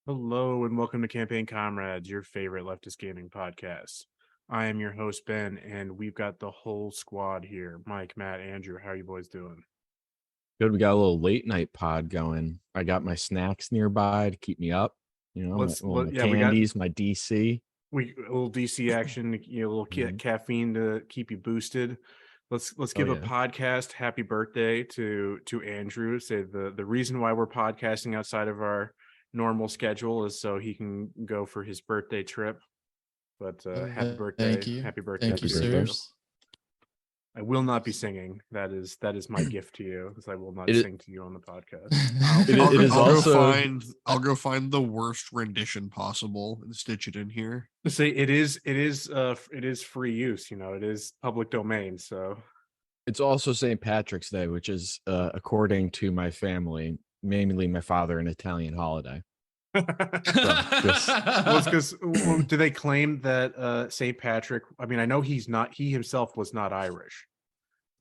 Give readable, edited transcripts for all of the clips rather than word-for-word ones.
Hello and welcome to Campaign Comrades, your favorite leftist gaming podcast. I am your host, Ben, and we've got the whole squad here. Mike, Matt, Andrew, how are you boys doing? Good. We got a little late night pod going. I got my snacks nearby to keep me up. My Yeah, we got candies, my DC. a little DC action, a little caffeine to keep you boosted. Let's give a podcast happy birthday to Andrew. Say the reason why we're podcasting outside of our normal schedule is so he can go for his birthday trip. But happy birthday. Thank you. Happy birthday. Thank you, sirs. I will not be singing. That is my gift to you, because I will not sing to you on the podcast. I'll go find the worst rendition possible and stitch it in here. Say it is free use. It is public domain. So it's also St. Patrick's Day, which is, according to my family, mainly my father, an Italian holiday. Because do they claim that St. Patrick? I mean, I know he himself was not Irish,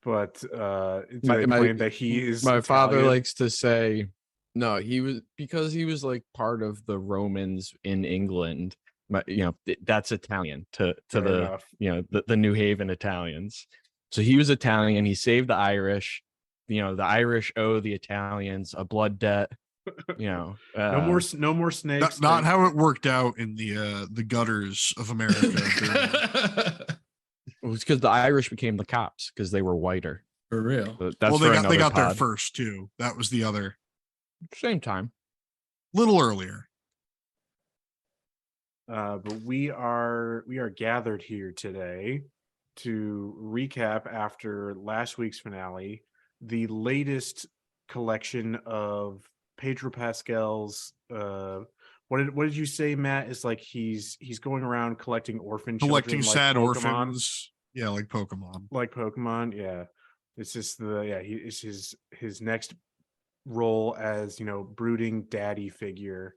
but they claim that he is. My Italian? Father likes to say, no, he was, because he was like part of the Romans in England. That's Italian to the New Haven Italians. So he was Italian. He saved the Irish. The Irish owe the Italians a blood debt. No more snakes. Not how it worked out in the gutters of America. It was because the Irish became the cops because they were whiter. For real. So they got there first too. That was the other. Same time. Little earlier. But we are gathered here today to recap, after last week's finale, the latest collection of Pedro Pascal's what did you say, Matt? Is like he's going around collecting collecting sad like orphans. Yeah, like Pokemon. Yeah. It's just it's his next role as brooding daddy figure.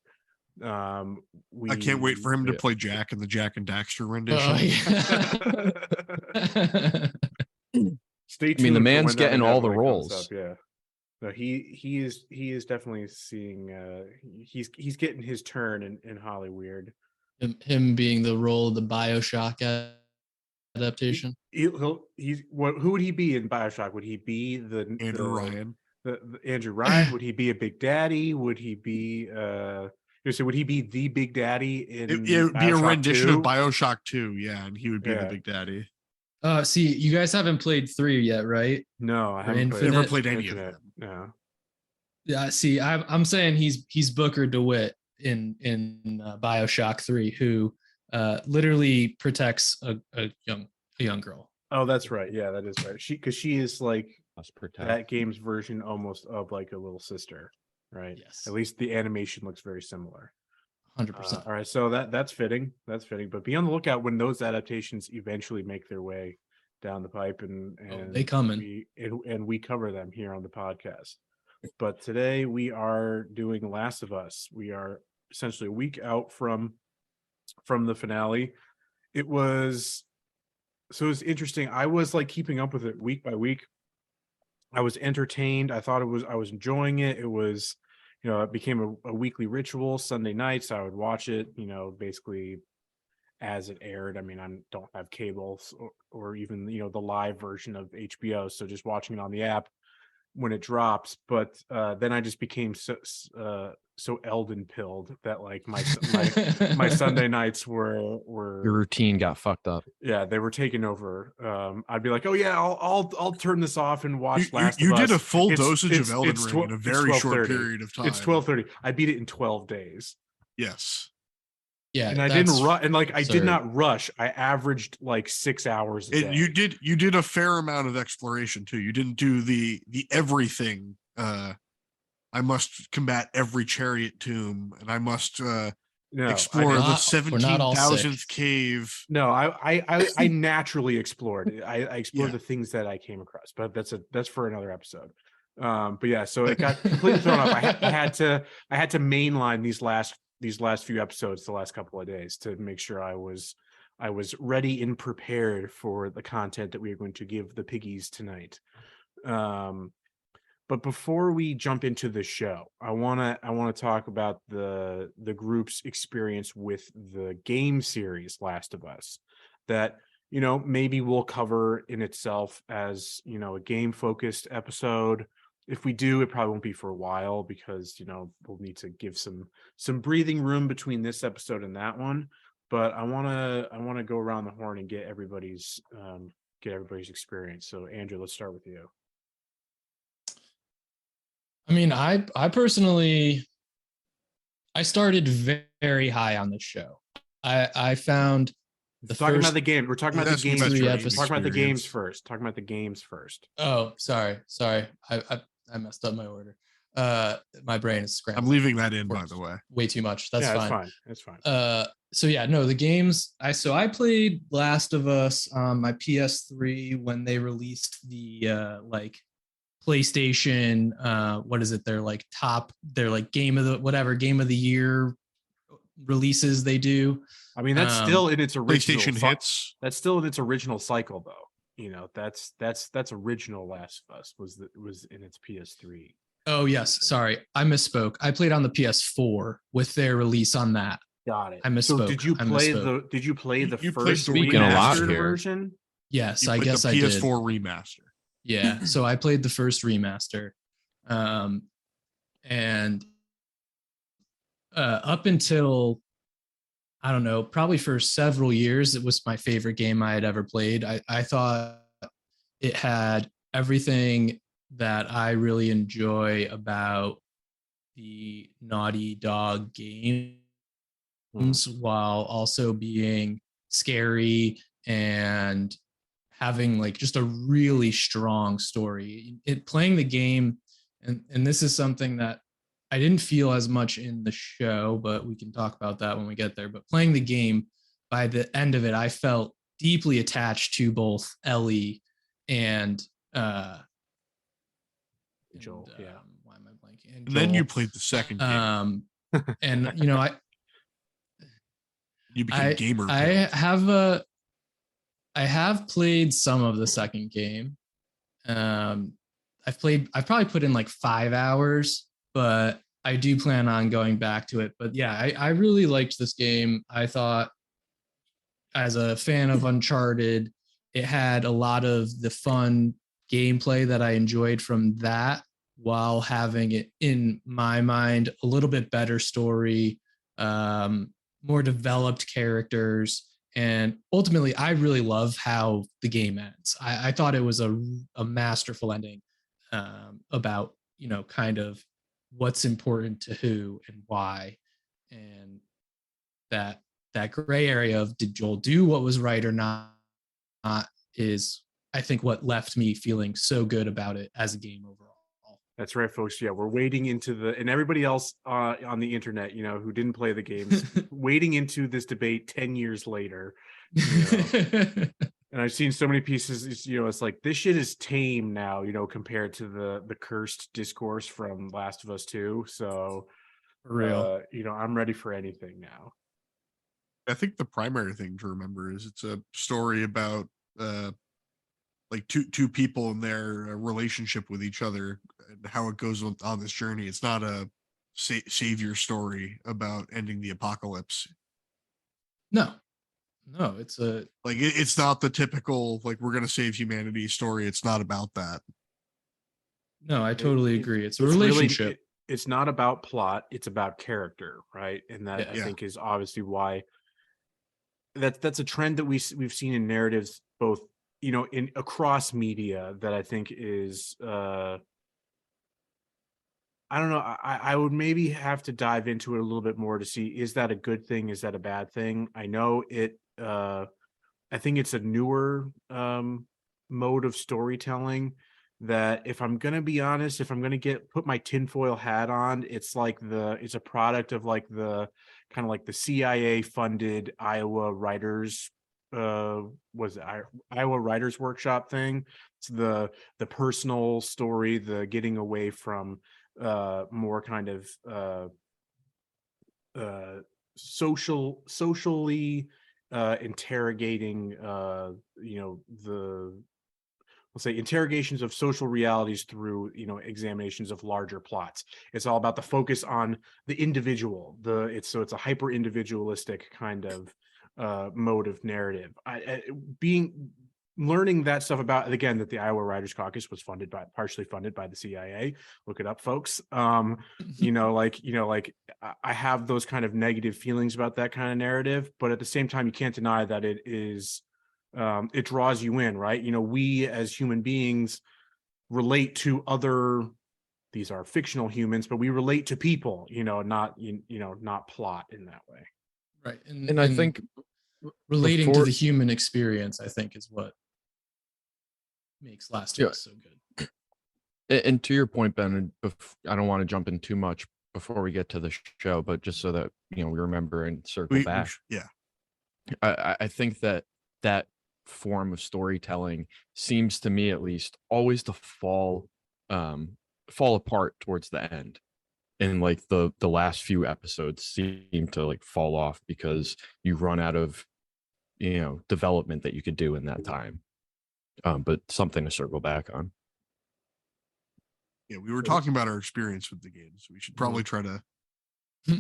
I can't wait for him to play Jack in the Jack and Daxter rendition. Stay tuned. I mean, the man's getting all the roles. Yeah. No, he is definitely seeing. He's getting his turn in Hollywood. Him being the role of the BioShock adaptation. Who would he be in BioShock? Would he be the Andrew Ryan? The Andrew Ryan? Would he be a Big Daddy? Would he be would he be the Big Daddy in? It would be a rendition 2? of BioShock 2, yeah, and he would be the Big Daddy. See, you guys haven't played 3 yet, right? No, I haven't never played any of them. No. Yeah, see, I'm saying he's Booker DeWitt in BioShock 3, who literally protects a young girl. Oh, that's right. Yeah, that is right. She is like protect. That game's version almost of like a little sister, right? Yes. At least the animation looks very similar. 100%. All right, so that's fitting. That's fitting. But be on the lookout when those adaptations eventually make their way down the pipe, and they coming. We cover them here on the podcast. But today we are doing Last of Us. We are essentially a week out from the finale. It was interesting. I was like keeping up with it week by week. I was entertained. I was enjoying it. It was, it became a weekly ritual. Sunday nights I would watch it, basically as it aired. I mean, I don't have cable or even the live version of HBO, so just watching it on the app when it drops. But then I just became so Elden pilled that like my Sunday nights were your routine got fucked up. Yeah, they were taken over. I'd be like, oh yeah, I'll turn this off and watch Last of Us. You did a full dosage of Elden Ring in a very short period of time. It's 12:30. I beat it in 12 days. Yes. Yeah, and I didn't rush, and like I did not rush. I averaged like 6 hours a day. You did a fair amount of exploration too. You didn't do the everything. I must combat every chariot tomb, and I must explore the 17,000th cave. No, I naturally explored. I explored the things that I came across, but that's for another episode. But yeah, so it got completely thrown off. I had to mainline these last few episodes the last couple of days to make sure I was ready and prepared for the content that we are going to give the piggies tonight. But before we jump into the show, I wanna talk about the group's experience with the game series Last of Us, that maybe we'll cover in itself as a game focused episode. If we do, it probably won't be for a while because we'll need to give some breathing room between this episode and that one. But I wanna go around the horn and get everybody's experience. So Andrew, let's start with you. I mean, I personally, I started very high on this show. I found We're talking about the game. We're talking about the games. Talk about the games first. Talking about the games first. Oh, sorry. I messed up my order. My brain is scrambled. I'm leaving that in, by the way. Way too much. That's fine. That's fine. So yeah, no, the games. I played Last of Us on my PS3 when they released the like PlayStation. What is it? They're like game of the year releases they do. I mean, that's still in its original PlayStation hits. That's still in its original cycle, though. That's original Last of Us was in its PS3. Oh yes, sorry, I misspoke. I played on the PS4 with their release on that. Got it. I misspoke. So did you play the first remastered version? Yes, I guess I did. PS4 remaster. Yeah, so I played the first remaster, and up until I don't know, probably for several years, it was my favorite game I had ever played. I thought it had everything that I really enjoy about the Naughty Dog games, while also being scary and having like just a really strong story. Playing the game, and this is something that I didn't feel as much in the show, but we can talk about that when we get there. But playing the game, by the end of it, I felt deeply attached to both Ellie and Joel. Why am I blanking? And then you played the second game. And you became gamer. I have played some of the second game. I've probably put in like 5 hours, but I do plan on going back to it. But yeah, I really liked this game. I thought, as a fan of Uncharted, it had a lot of the fun gameplay that I enjoyed from that, while having it, in my mind, a little bit better story, more developed characters. And ultimately, I really love how the game ends. I thought it was a masterful ending, about, kind of what's important to who and why. And that gray area of, did Joel do what was right or not, is, I think, what left me feeling so good about it as a game overall. That's right, folks. Yeah, we're wading into and everybody else on the internet, who didn't play the games, wading into this debate 10 years later. And I've seen so many pieces, it's like, this shit is tame now, compared to the cursed discourse from Last of Us 2. So, For real. I'm ready for anything now. I think the primary thing to remember is it's a story about like two people and their relationship with each other and how it goes on this journey. It's not a savior story about ending the apocalypse. No, it's it's not the typical like, we're gonna save humanity story. It's not about that. No, I totally agree. It's a relationship. Really, it's not about plot. It's about character, right? And that, I think, is obviously why that's a trend that we've seen in narratives, both in across media, that I think is I don't know. I would maybe have to dive into it a little bit more to see, is that a good thing? Is that a bad thing? I know it. I think it's a newer mode of storytelling that, if I'm gonna be honest, if I'm gonna put my tinfoil hat on, it's a product of like the kind of like the CIA funded Iowa writers Iowa Writers Workshop thing. It's the personal story, the getting away from more kind of socially interrogating the let's say interrogations of social realities through, examinations of larger plots. It's all about the focus on the individual. It's a hyper individualistic kind of mode of narrative. Learning that stuff about, again, that the Iowa Writers Caucus was partially funded by the CIA. Look it up, folks. I have those kind of negative feelings about that kind of narrative, but at the same time, you can't deny that it is, it draws you in, right? We as human beings relate to these are fictional humans, but we relate to people, not plot in that way. Right. And I think relating to the human experience, I think, is what makes Last of Us so good. And to your point, Ben, I don't want to jump in too much before we get to the show, but just so that we remember and circle back. I think that form of storytelling seems, to me at least, always to fall apart towards the end. And like the last few episodes seem to like fall off because you run out of development that you could do in that time. But something to circle back on. Yeah, we were talking about our experience with the game, so we should probably try to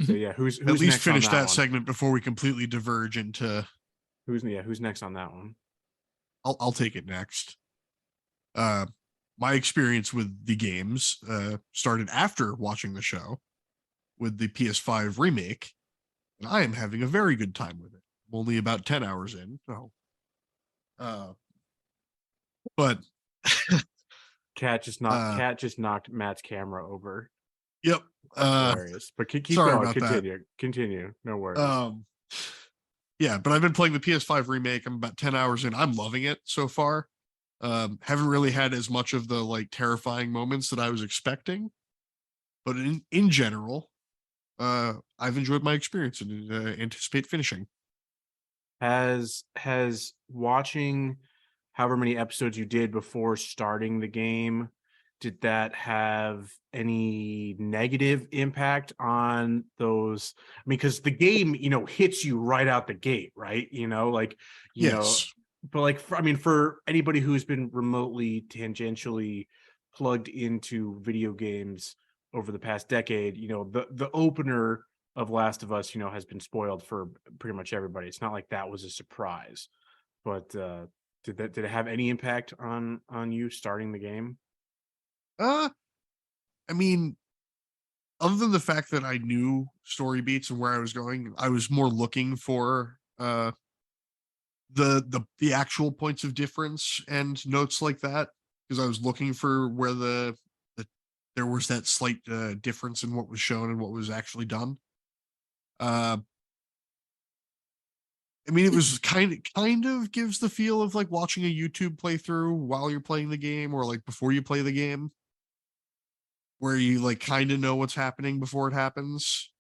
So yeah, who's at least next finish on that one? segment before we completely diverge into Who's next on that one? I'll take it next. My experience with the games started after watching the show with the PS5 remake, and I am having a very good time with it. I'm only about 10 hours in, so but Cat just knocked Matt's camera over. Yep. Hilarious. But keep sorry going. about Continue. No worries. Yeah, but I've been playing the PS5 remake. I'm about 10 hours in. I'm loving it so far. Haven't really had as much of the like terrifying moments that I was expecting. But in general, I've enjoyed my experience and anticipate finishing. Has watching however many episodes you did before starting the game, did that have any negative impact on those? I mean, because the game, hits you right out the gate, right? Yes. But like, for anybody who's been remotely tangentially plugged into video games over the past decade, the opener of Last of Us, has been spoiled for pretty much everybody. It's not like that was a surprise, but did it have any impact on you starting the game? I mean, other than the fact that I knew story beats and where I was going, I was more looking for the actual points of difference and notes like that, because I was looking for where there was that slight difference in what was shown and what was actually done. I mean, it was kind of gives the feel of like watching a YouTube playthrough while you're playing the game, or like before you play the game, where you like kind of know what's happening before it happens.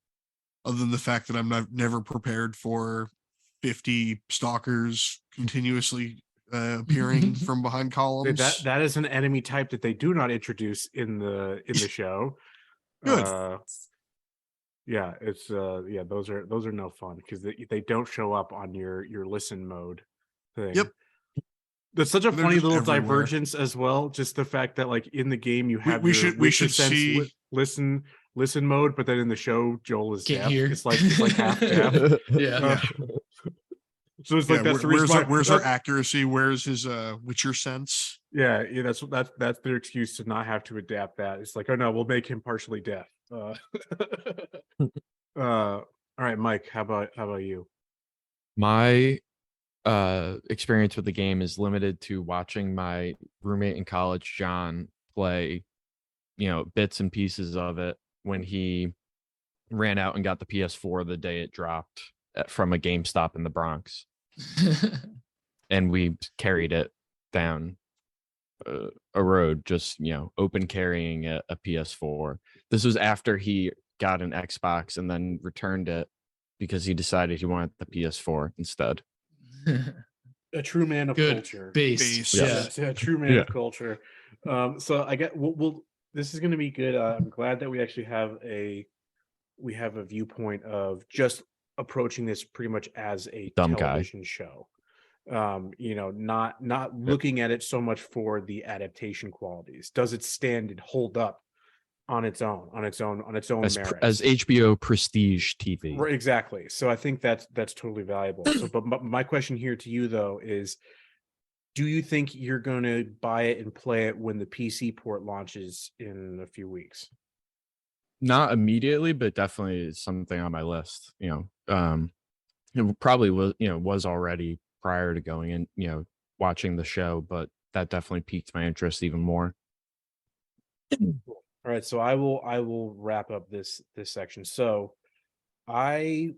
Other than the fact that I'm never prepared for 50 stalkers continuously appearing from behind columns. That is an enemy type that they do not introduce in the show. Good. Yeah, it's those are no fun because they don't show up on your listen mode thing. Yep. That's such a They're funny just little everywhere. divergence as well. Just the fact that like in the game you have we should see listen mode, but then in the show Joel is Can't deaf. hear. It's like half deaf. Yeah. So it's like that's the reason where's our accuracy? Where's his Witcher sense? Yeah, that's their excuse to not have to adapt that. It's like, oh no, we'll make him partially deaf. All right, Mike, how about you? My experience with the game is limited to watching my roommate in college, John, play, bits and pieces of it when he ran out and got the PS4 the day it dropped from a GameStop in the Bronx. And we carried it down a road, just, open carrying a PS4. This was after he got an Xbox and then returned it because he decided he wanted the PS4 instead. A true man of culture. Base. Yeah, a true man of culture. So I get we'll this is going to be good. I'm glad that we actually have a viewpoint of just approaching this pretty much as a Dumb television show. Not looking at it so much for the adaptation qualities. Does it stand and hold up on its own merits as HBO prestige TV? Right, exactly. So I think that's totally valuable. So, but my question here to you though is, do you think you're going to buy it and play it when the PC port launches in a few weeks? Not immediately, but definitely is something on my list. It probably was already prior to going and watching the show, but that definitely piqued my interest even more. All right, so I will wrap up this section. So I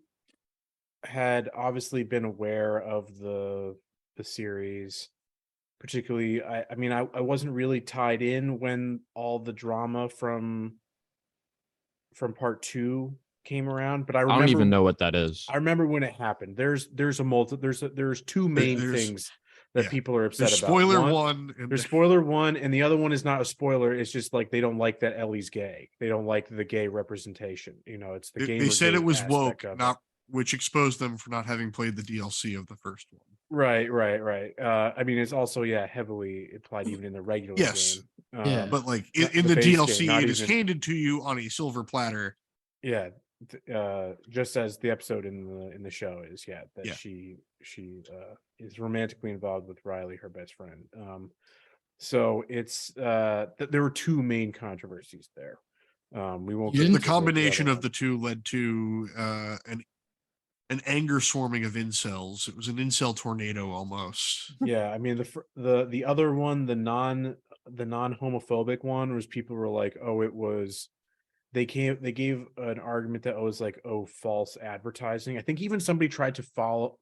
had obviously been aware of the series, particularly I wasn't really tied in when all the drama from part 2 came around, but I remember, don't even know what that is. I remember when it happened. There's two main things that people are upset there's about. Spoiler one. There's spoiler one, and the other one is not a spoiler. It's just like they don't like that Ellie's gay. They don't like the gay representation. It's the game. They said it was woke, which exposed them for not having played the DLC of the first one. Right. It's also heavily implied even in the regular game. But like in the DLC, it is handed to you on a silver platter. Yeah, just as the episode in the show is that she is romantically involved with Riley, her best friend. So it's there were two main controversies there. We won't. The combination of the two led to an anger swarming of incels. It was an incel tornado almost. Yeah, I mean the other one, the non homophobic one, was people were like, oh, it was. They gave an argument that was like, oh, false advertising. I think even somebody tried to file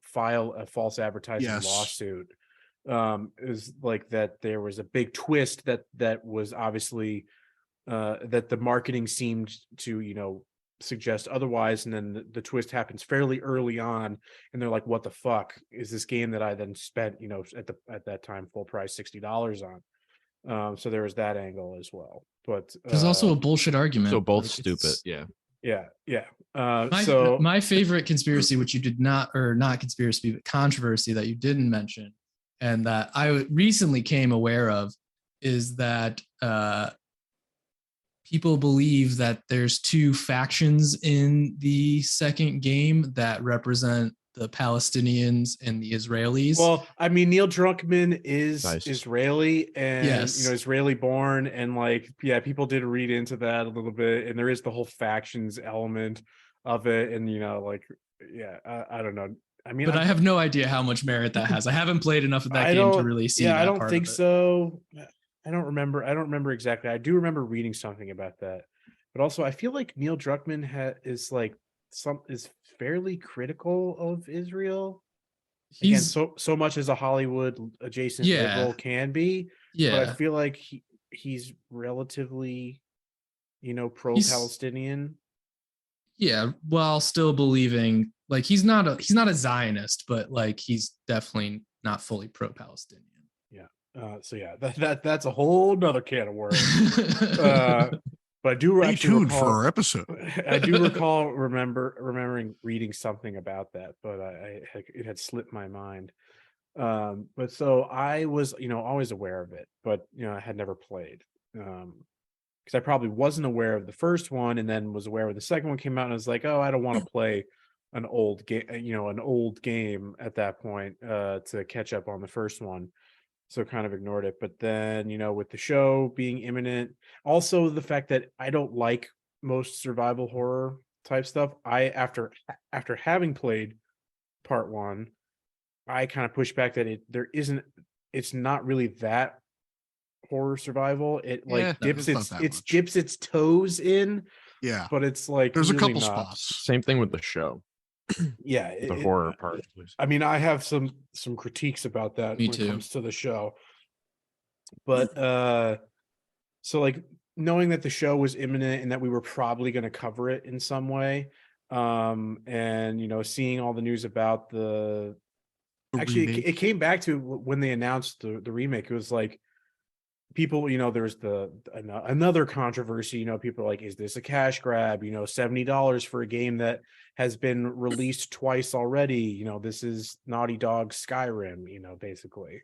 a false advertising lawsuit. Is like that there was a big twist that was obviously that the marketing seemed to suggest otherwise, and then the twist happens fairly early on, and they're like, what the fuck is this game that I then spent at that time full price $60 on? So there was that angle as well, but there's also a bullshit argument. So both stupid. Yeah. My favorite conspiracy, which you did not, or not conspiracy, but controversy that you didn't mention, and that I recently came aware of, is that people believe that there's two factions in the second game that represent the Palestinians and the Israelis. Well, I mean, Neil Druckmann is Israeli and Israeli born, and people did read into that a little bit, and there is the whole factions element of it, and I don't know. I mean, I have no idea how much merit that has. I haven't played enough of that game to really see. I don't think so. I don't remember exactly. I do remember reading something about that, but also I feel like Neil Druckmann is fairly critical of Israel. He's so much as a Hollywood adjacent liberal can be. Yeah, but I feel like he's relatively, pro-Palestinian. Yeah, while still believing he's not a Zionist, but he's definitely not fully pro-Palestinian. That's a whole nother can of worms. But I do stay tuned for our episode. I do recall remembering reading something about that, but it had slipped my mind. But so I was always aware of it, but I had never played, because I probably wasn't aware of the first one, and then was aware when the second one came out, and I was like, oh, I don't want to play an old game at that point to catch up on the first one. So kind of ignored it. But then, with the show being imminent, also the fact that I don't like most survival horror type stuff, after having played part 1, I kind of pushed back that it's not really that horror survival. It dips its toes in. Yeah. But it's there's really a couple not. spots. Same thing with the show. Yeah, the horror part. I mean, I have some critiques about that when it comes to the show, but so knowing that the show was imminent and that we were probably going to cover it in some way, and seeing all the news about it came back to when they announced the remake. It was like, people, there's another controversy, people are like, is this a cash grab? $70 for a game that has been released twice already. This is Naughty Dog Skyrim, basically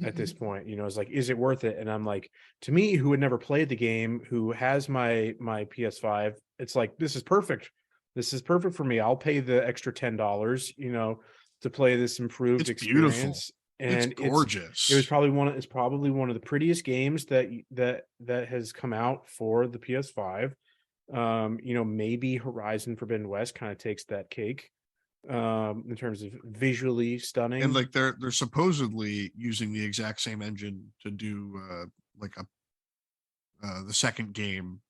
at this point. It's like, is it worth it? And I'm like, to me, who had never played the game, who has my PS5, it's like, this is perfect. This is perfect for me. I'll pay the extra $10, to play this improved experience. And it's gorgeous. It's probably one of the prettiest games that has come out for the PS5. Maybe Horizon Forbidden West kind of takes that cake in terms of visually stunning. And like they're supposedly using the exact same engine to do the second game,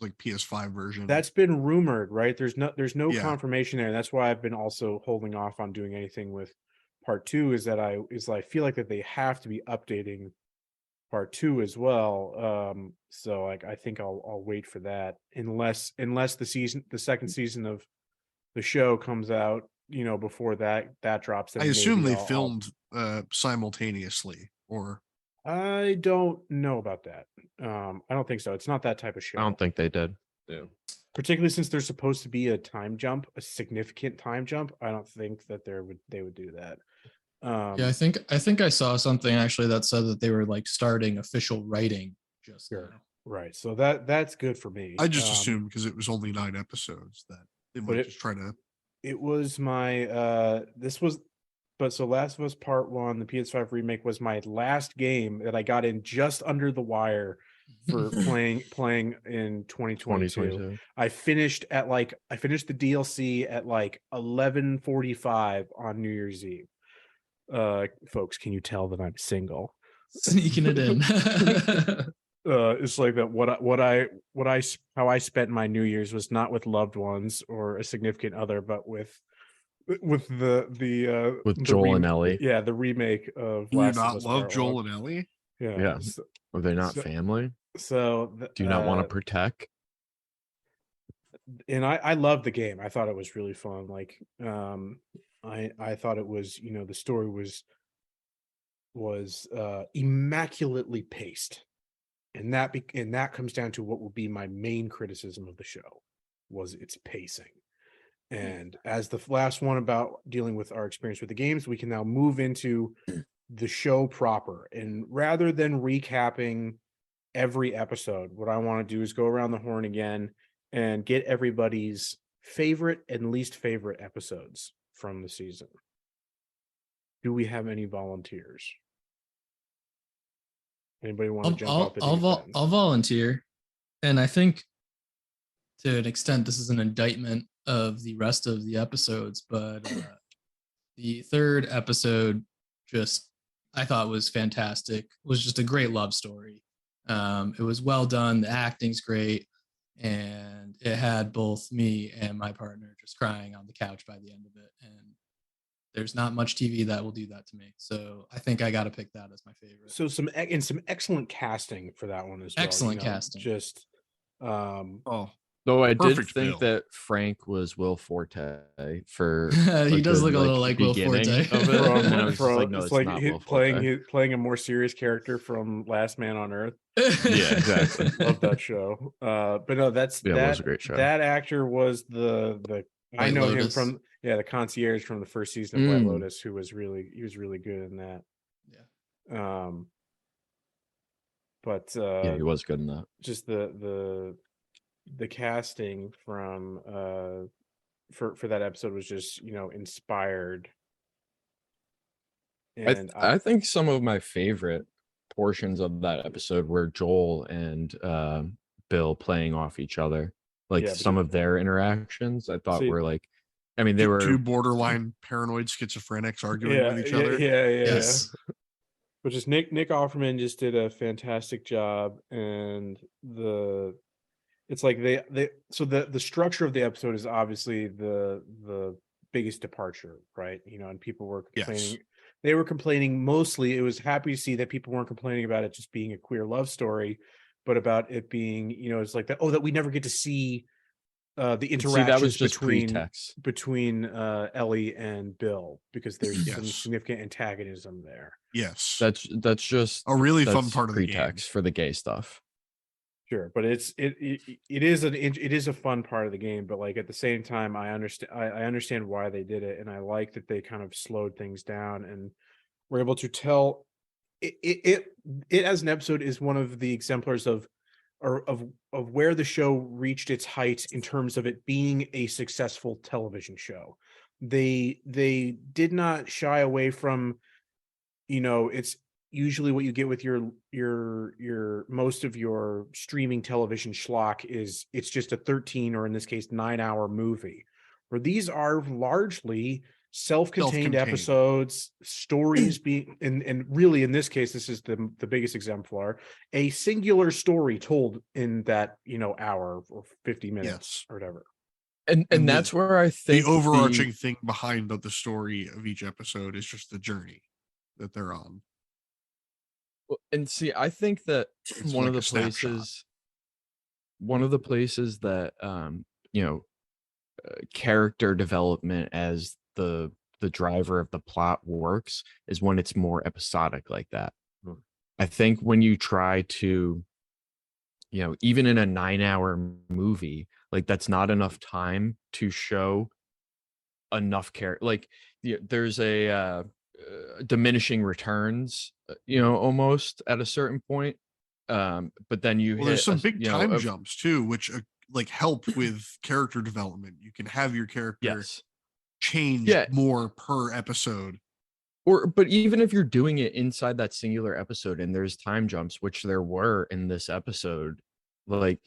like PS5 version. That's been rumored, right? There's no confirmation there. That's why I've been also holding off on doing anything with part 2, is that I feel like that they have to be updating part 2 as well. So like I think I'll wait for that unless the second season of the show comes out, before that drops. Then I assume they I'll filmed simultaneously, or I don't know about that. I don't think so. It's not that type of show. I don't think they did. Yeah. Particularly since there's supposed to be a significant time jump. I don't think that they would do that. Yeah, I think I saw something actually that said that they were like starting official writing just now. Right. So that's good for me. I just assumed because it was only 9 episodes that they might just try to. It was my so Last of Us Part 1, the PS5 remake, was my last game that I got in just under the wire for playing in 2022. I finished the DLC at like 11:45 on New Year's Eve. Folks, can you tell that I'm single? Sneaking it in. It's like that. How I spent my New Year's was not with loved ones or a significant other, but with Joel and Ellie. Yeah, the remake of. Do you not love Joel and Ellie? Yeah. Are they not family? So do you not want to protect? And I loved the game. I thought it was really fun. Like, I thought it was, the story was immaculately paced, and that comes down to what will be my main criticism of the show, was its pacing. And as the last one about dealing with our experience with the games, we can now move into the show proper. And rather than recapping every episode, what I want to do is go around the horn again and get everybody's favorite and least favorite episodes from the season. Do we have any volunteers? Anybody want to jump off the deep end? I'll volunteer. And I think to an extent this is an indictment of the rest of the episodes, but the third episode I thought was fantastic. It was just a great love story. It was well done. The acting's great. And it had both me and my partner just crying on the couch by the end of it. And there's not much TV that will do that to me. So I think I got to pick that as my favorite. So some excellent casting for that one as well. Excellent casting. Just, Though I did think that Frank was Will Forte for. He does look a little like Will Forte. Playing a more serious character from Last Man on Earth. Yeah, exactly. Love that show. But no, that was a great show. That actor was the I know him from the concierge from the first season of White Lotus, who was really good in that. Yeah. But he was good in that. Just the casting from for that episode was just inspired. And I think some of my favorite portions of that episode were Joel and Bill playing off each other. Like some of their interactions I thought were like, I mean, they were two borderline paranoid schizophrenics arguing with each other. Yes. But just Nick Offerman just did a fantastic job, and it's like so the structure of the episode is obviously the biggest departure, right? And people were complaining. Yes. They were complaining mostly. It was happy to see that people weren't complaining about it just being a queer love story, but about it being, it's like that. Oh, that we never get to see the But see, that was interactions just pretext. between Ellie and Bill, because there's some Yes. significant antagonism there. Yes. That's just a really fun that's part of the game. pretext for the gay stuff. Sure, but it is a fun part of the game, but like at the same time, I understand why they did it, and I like that they kind of slowed things down and were able to tell it as an episode is one of the exemplars of where the show reached its height in terms of it being a successful television show. They did not shy away from, it's usually what you get with your most of your streaming television schlock is it's just a 13, or in this case 9-hour movie, where these are largely self-contained episodes, stories being, and really in this case, this is the biggest exemplar, a singular story told in that hour or 50 minutes or whatever. And that's where I think the overarching thing behind the story of each episode is just the journey that they're on. And see, I think that It's one like of the a snapshot. places that character development as the driver of the plot works is when it's more episodic like that. I think when you try to, even in a 9-hour movie, like that's not enough time to show enough character. Like there's a diminishing returns, almost at a certain point. But then there's some big time jumps too, which like help with character development. You can have your character change more per episode. But even if you're doing it inside that singular episode and there's time jumps, which there were in this episode, like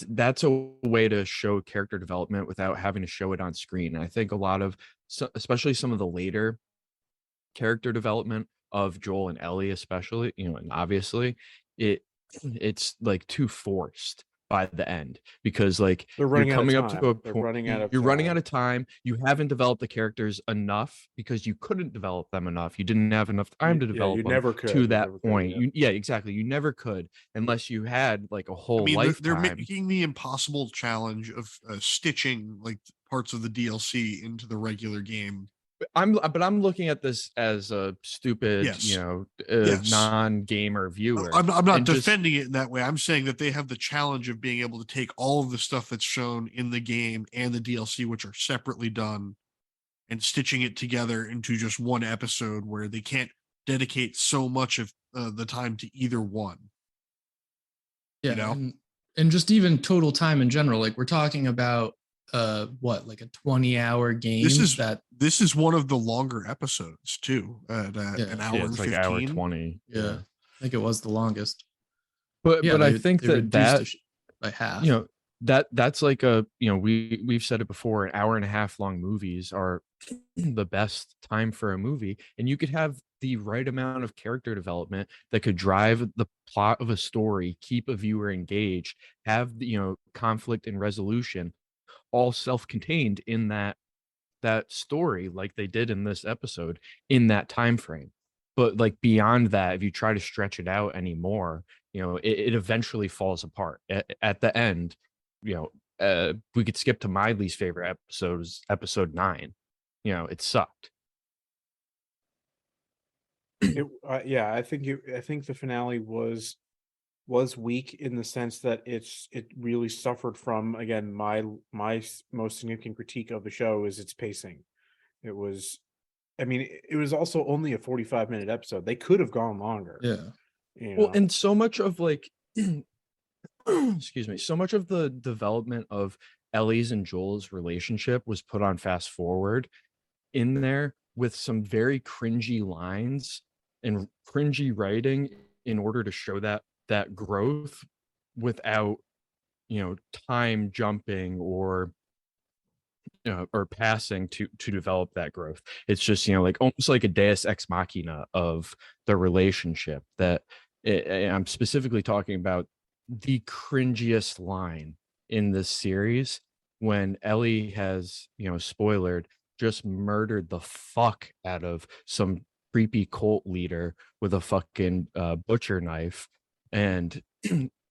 that's a way to show character development without having to show it on screen. And I think a lot of, especially some of the later character development of Joel and Ellie, especially, and obviously it's like too forced by the end, because like they're running you're coming out of up time. to a They're point, running out of time. You haven't developed the characters enough because you couldn't develop them enough. You didn't have enough time to develop them never could. to that point. Exactly. You never could unless you had like a whole lifetime. They're making the impossible challenge of stitching like parts of the DLC into the regular game. I'm looking at this as a stupid, non-gamer viewer. I'm not defending it in that way. I'm saying that they have the challenge of being able to take all of the stuff that's shown in the game and the DLC, which are separately done, and stitching it together into just one episode where they can't dedicate so much of the time to either one. Yeah, and just even total time in general. Like we're talking about like a 20-hour game. This is one of the longer episodes too, at an hour and 15. Like hour 20. Yeah, I think it was the longest. But I think that by half. That's like we've said it before, an hour and a half long movies are the best time for a movie, and you could have the right amount of character development that could drive the plot of a story, keep a viewer engaged, have conflict and resolution, all self-contained in that story, like they did in this episode, in that time frame. But like beyond that, if you try to stretch it out anymore, it eventually falls apart at the end. We could skip to my least favorite episodes, episode 9. It sucked. I think the finale was weak in the sense that it really suffered from, again, my most significant critique of the show is its pacing. It was also only a 45-minute episode. They could have gone longer. Well, and so much of like excuse me, so much of the development of Ellie's and Joel's relationship was put on fast forward in there with some very cringy lines and cringy writing in order to show that growth without time jumping or passing to develop that growth. It's just like almost like a deus ex machina of the relationship that I'm specifically talking about. The cringiest line in this series when Ellie has spoilered, just murdered the fuck out of some creepy cult leader with a fucking butcher knife, and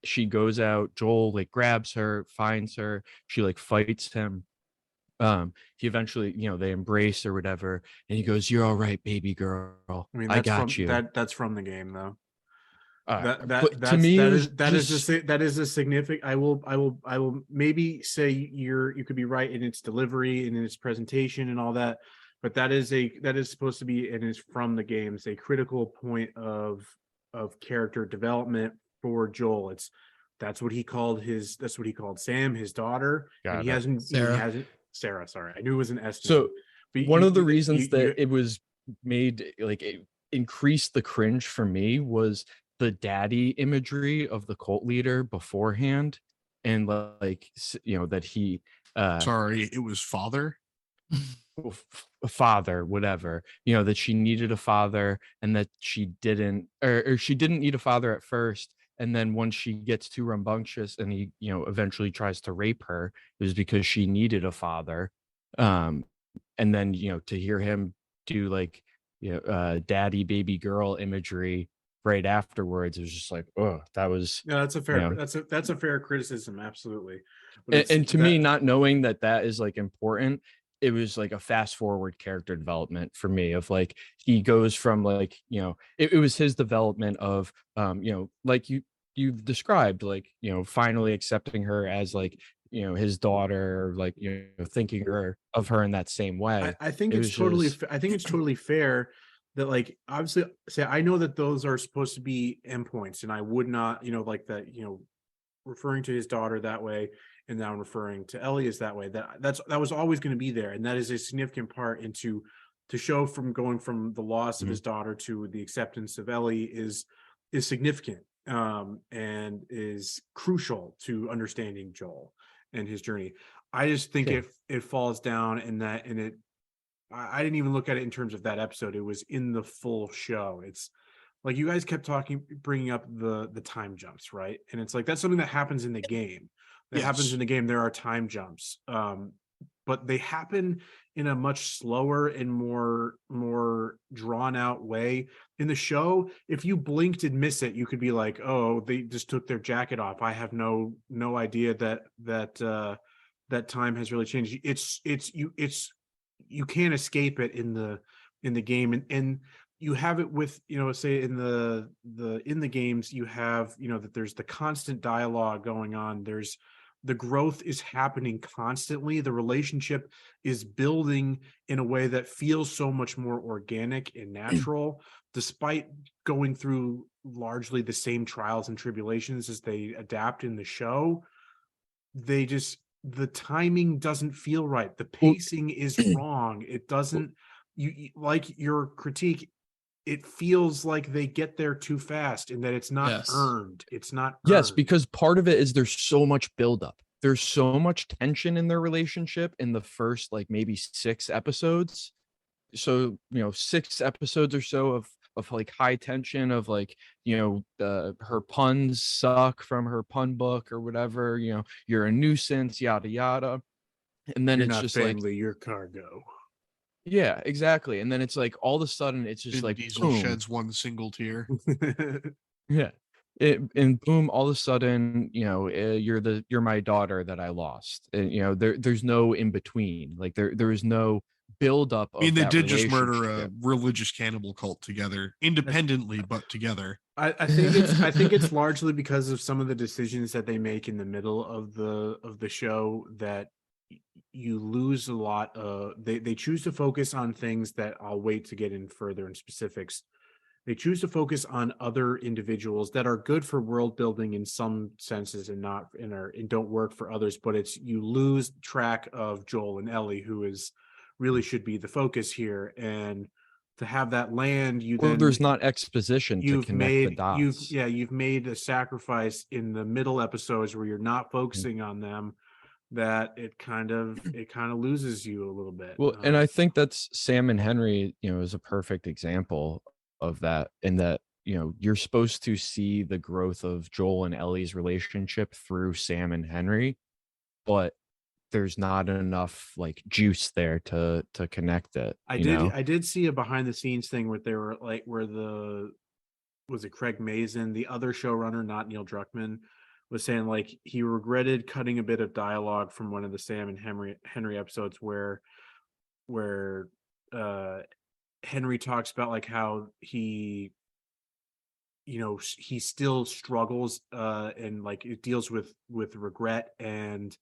she goes out, Joel like grabs her, finds her, she like fights him. He eventually, they embrace or whatever, and he goes, "You're all right, baby girl. I mean, I that's got from you." that's from the game though. But to That's me, that it is was that is just that is a significant. I will maybe say you could be right in its delivery and in its presentation and all that, but that is supposed to be, and is from the games, a critical point of character development for Joel. That's what he called Sam, his daughter, and got he it. hasn't Sarah. Sarah. Sorry, I knew it was an S. So but one of the reasons that it was made, like, it increased the cringe for me was the daddy imagery of the cult leader beforehand, and like that he Sorry, it was father. father, whatever, that she needed a father, and that she didn't, or she didn't need a father at first, and then once she gets too rambunctious and he eventually tries to rape her, it was because she needed a father. And then to hear him do like daddy baby girl imagery right afterwards, it was just like, oh, that was that's a fair that's a fair criticism, absolutely. And to me, not knowing that is like important, it was like a fast forward character development for me, of like, he goes from like, it was his development of like you've described, like, finally accepting her as like, his daughter, or like, thinking of her in that same way. I think It it's was totally just I think it's totally fair that, like, obviously, say, I know that those are supposed to be endpoints, and I would not, like that, referring to his daughter that way, and now referring to Ellie as that way, that was always going to be there, and that is a significant part into to show from going from the loss of his daughter to the acceptance of Ellie is significant, and is crucial to understanding Joel and his journey. I just think Yeah. it falls down in that, and I didn't even look at it in terms of that episode. It was in the full show. It's like, you guys kept bringing up the time jumps, right? And it's like, that's something that happens in the game. Happens in the game. There are time jumps, but they happen in a much slower and more drawn out way. In the show, if you blinked and miss it, you could be like, oh, they just took their jacket off. I have no idea that time has really changed. You can't escape it in the game, and you have it with, say, in the games, you have, that there's the constant dialogue going on. There's the growth is happening constantly. The relationship is building in a way that feels so much more organic and natural, despite going through largely the same trials and tribulations as they adapt in the show. The timing doesn't feel right. The pacing is wrong. It doesn't, you like your critique, it feels like they get there too fast, and that it's not earned. It's not Yes, earned. because part of it is there's so much buildup. There's so much tension in their relationship in the first, like, maybe 6 episodes. So, 6 episodes or so of like high tension, of like, her puns suck from her pun book or whatever, you're a nuisance, yada yada. And then You're it's not just family, you're cargo. yeah, exactly. And then it's like, all of a sudden it's just Vin like, Diesel boom. sheds one single tear. Yeah. And boom, all of a sudden, you're my daughter that I lost. And there's no in between. Like, there is no build up of I mean, they that did just murder a relationship. religious cannibal cult together, independently, but together. I think it's largely because of some of the decisions that they make in the middle of the show, that you lose a lot of, they choose to focus on things that I'll wait to get in further in specifics. They choose to focus on other individuals that are good for world building in some senses, and not and don't work for others. But it's, you lose track of Joel and Ellie, who is really should be the focus here. And to have that land, There's not exposition to connect the dots. you've made a sacrifice in the middle episodes where you're not focusing on them, that it kind of loses you a little bit. Well, and I think that's Sam and Henry, is a perfect example of that, in that, you're supposed to see the growth of Joel and Ellie's relationship through Sam and Henry, but there's not enough like juice there to connect it. I did see a behind the scenes thing where they were like, was it Craig Mazin, the other showrunner, not Neil Druckmann, was saying like he regretted cutting a bit of dialogue from one of the Sam and Henry episodes where Henry talks about like how he he still struggles and like it deals with regret and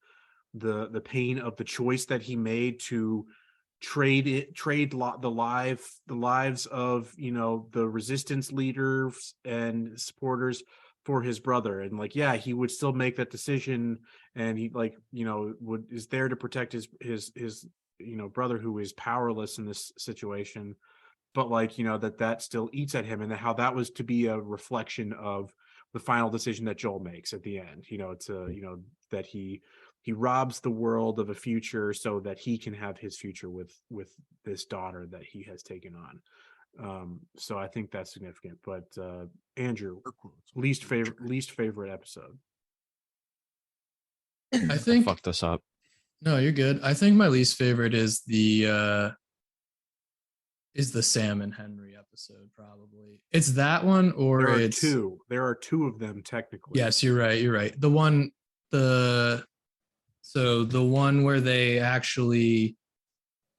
the pain of the choice that he made to the lives of the resistance leaders and supporters for his brother. And like yeah, he would still make that decision, and he like is there to protect his brother who is powerless in this situation. But like that still eats at him, and how that was to be a reflection of the final decision that Joel makes at the end. That he robs the world of a future so that he can have his future with this daughter that he has taken on. So I think that's significant. But Andrew, least favorite episode. I think fucked us up. No, you're good. I think my least favorite is the Sam and Henry episode. Probably it's that one, or there are two of them technically. Yes, you're right. The one where they actually,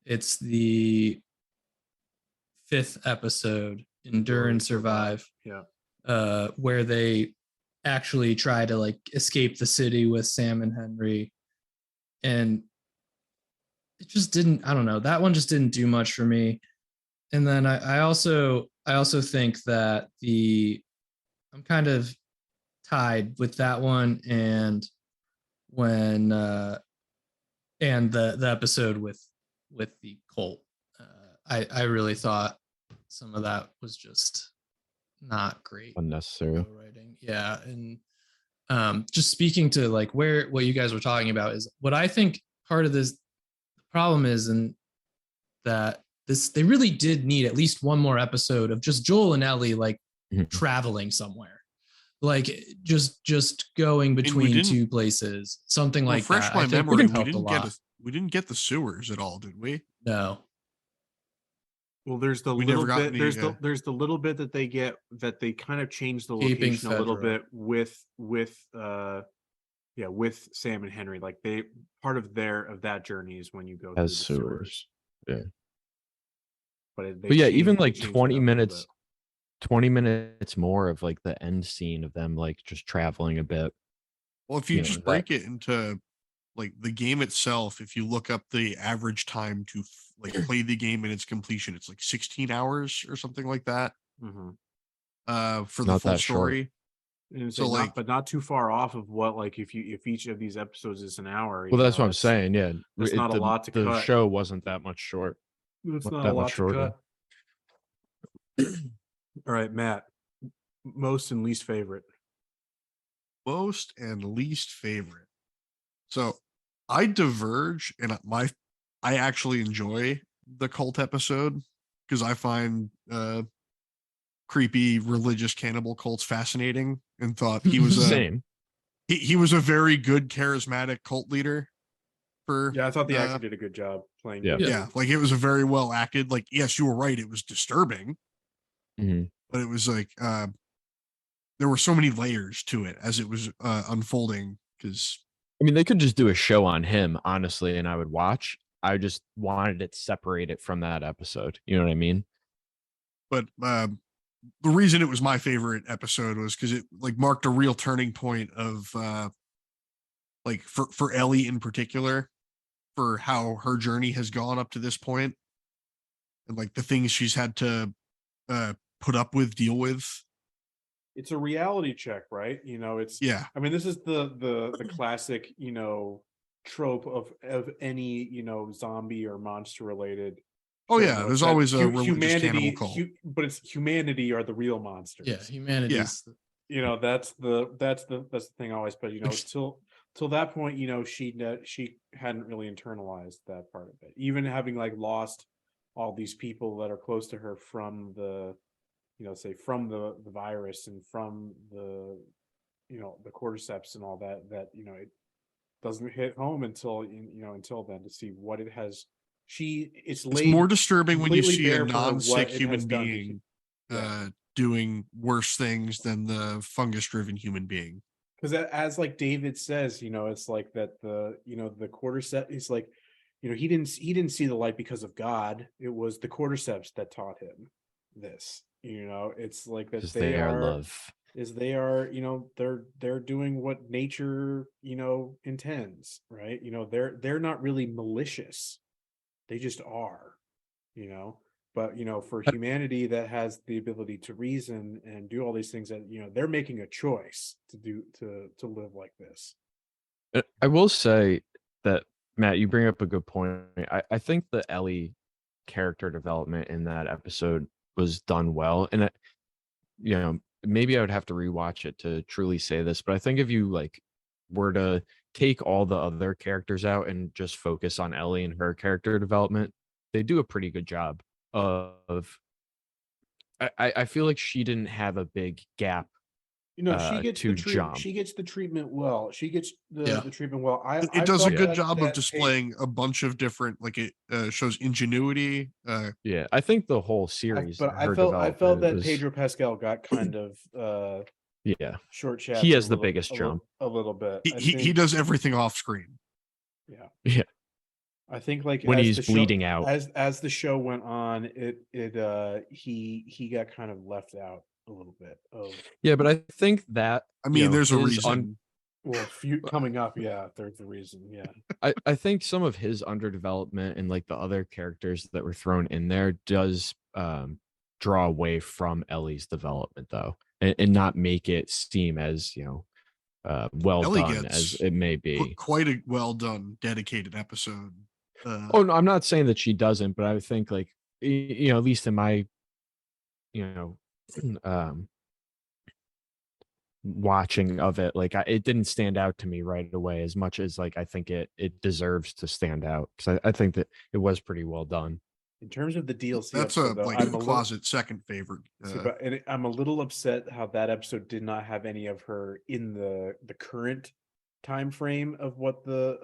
it's the 5th episode, Endure and Survive. Yeah. Where they actually try to like escape the city with Sam and Henry. And it just didn't, I don't know, that one just didn't do much for me. And then I also think that I'm kind of tied with that one and when and the episode with the cult. I really thought some of that was just not great. Unnecessary writing. Yeah. And just speaking to like what you guys were talking about is what I think part of this problem is, and that they really did need at least one more episode of just Joel and Ellie like traveling somewhere, like just going between two places, something like that. Refresh my memory. We didn't get the sewers at all, did we? No. Well, there's the little bit. There's the little bit that they get that they kind of change the location a little bit with Sam and Henry. Like they part of that journey is when you go through the sewers. Yeah. But yeah, even like 20 minutes more of like the end scene of them like just traveling a bit. Well, if you just break it into like the game itself, if you look up the average time to like play the game in its completion, it's like 16 hours or something like that. For the full story. So like, but not too far off of what, like if each of these episodes is an hour. Well, that's what I'm saying. Yeah, it's not a lot to cut. The show wasn't that much short. It's not a lot to cut. All right, Matt. Most and least favorite. Most and least favorite. So I diverge, and I actually enjoy the cult episode because I find creepy religious cannibal cults fascinating, and thought he was he was a very good charismatic cult leader. I thought the actor did a good job playing. Yeah, like it was a very well acted. Like, yes, you were right, it was disturbing, but it was like there were so many layers to it as it was unfolding. Because I mean, they could just do a show on him, honestly, and I would watch. I just wanted it separated from that episode. You know what I mean? But the reason it was my favorite episode was because it like marked a real turning point of like for Ellie in particular, for how her journey has gone up to this point, and like the things she's had to put up with, deal with. It's a reality check, right? It's I mean, this is the classic, trope of any, zombie or monster related. Oh yeah, there's always a religious cannibal cult. But it's humanity are the real monsters. Yeah, humanity. Yeah. That's the thing always. But till that point, she hadn't really internalized that part of it. Even having like lost all these people that are close to her from the from the virus and from the the cordyceps and all that it doesn't hit home until until then, to see what it has. It's more disturbing when you see a non-sick human being doing worse things than the fungus-driven human being. because as like David says, it's like that the cordyceps is like, he didn't see the light because of God. It was the cordyceps that taught him this. It's like that because they are love. They're doing what nature intends, right? They're not really malicious, they just are. But for humanity that has the ability to reason and do all these things, that they're making a choice to live like this. I will say that, Matt, you bring up a good point. I think the Ellie character development in that episode was done well, and maybe I would have to rewatch it to truly say this, but I think if you like were to take all the other characters out and just focus on Ellie and her character development, they do a pretty good job of. I feel like she didn't have a big gap. She gets to the jump. She gets the treatment well. She gets the treatment well. It does a good job of displaying a bunch of different, like it shows ingenuity. Yeah, I think the whole series. I felt that Pedro Pascal got kind of yeah, short shafted. He has the biggest jump a little bit. He does everything off screen. Yeah. I think like when he's bleeding out, as the show went on, he got kind of left out a little bit. Yeah, but I think that there's a reason. Coming up, there's the reason. I think some of his underdevelopment and like the other characters that were thrown in there does draw away from Ellie's development, though, and not make it seem as well Ellie done as it may be. Quite a well done, dedicated episode. Oh no, I'm not saying that she doesn't, but I think like at least in my watching of it, like it didn't stand out to me right away as much as like I think it deserves to stand out, because I think that it was pretty well done. In terms of the DLC, that's episode, I'm a closet second favorite. And I'm a little upset how that episode did not have any of her in the current time frame of what the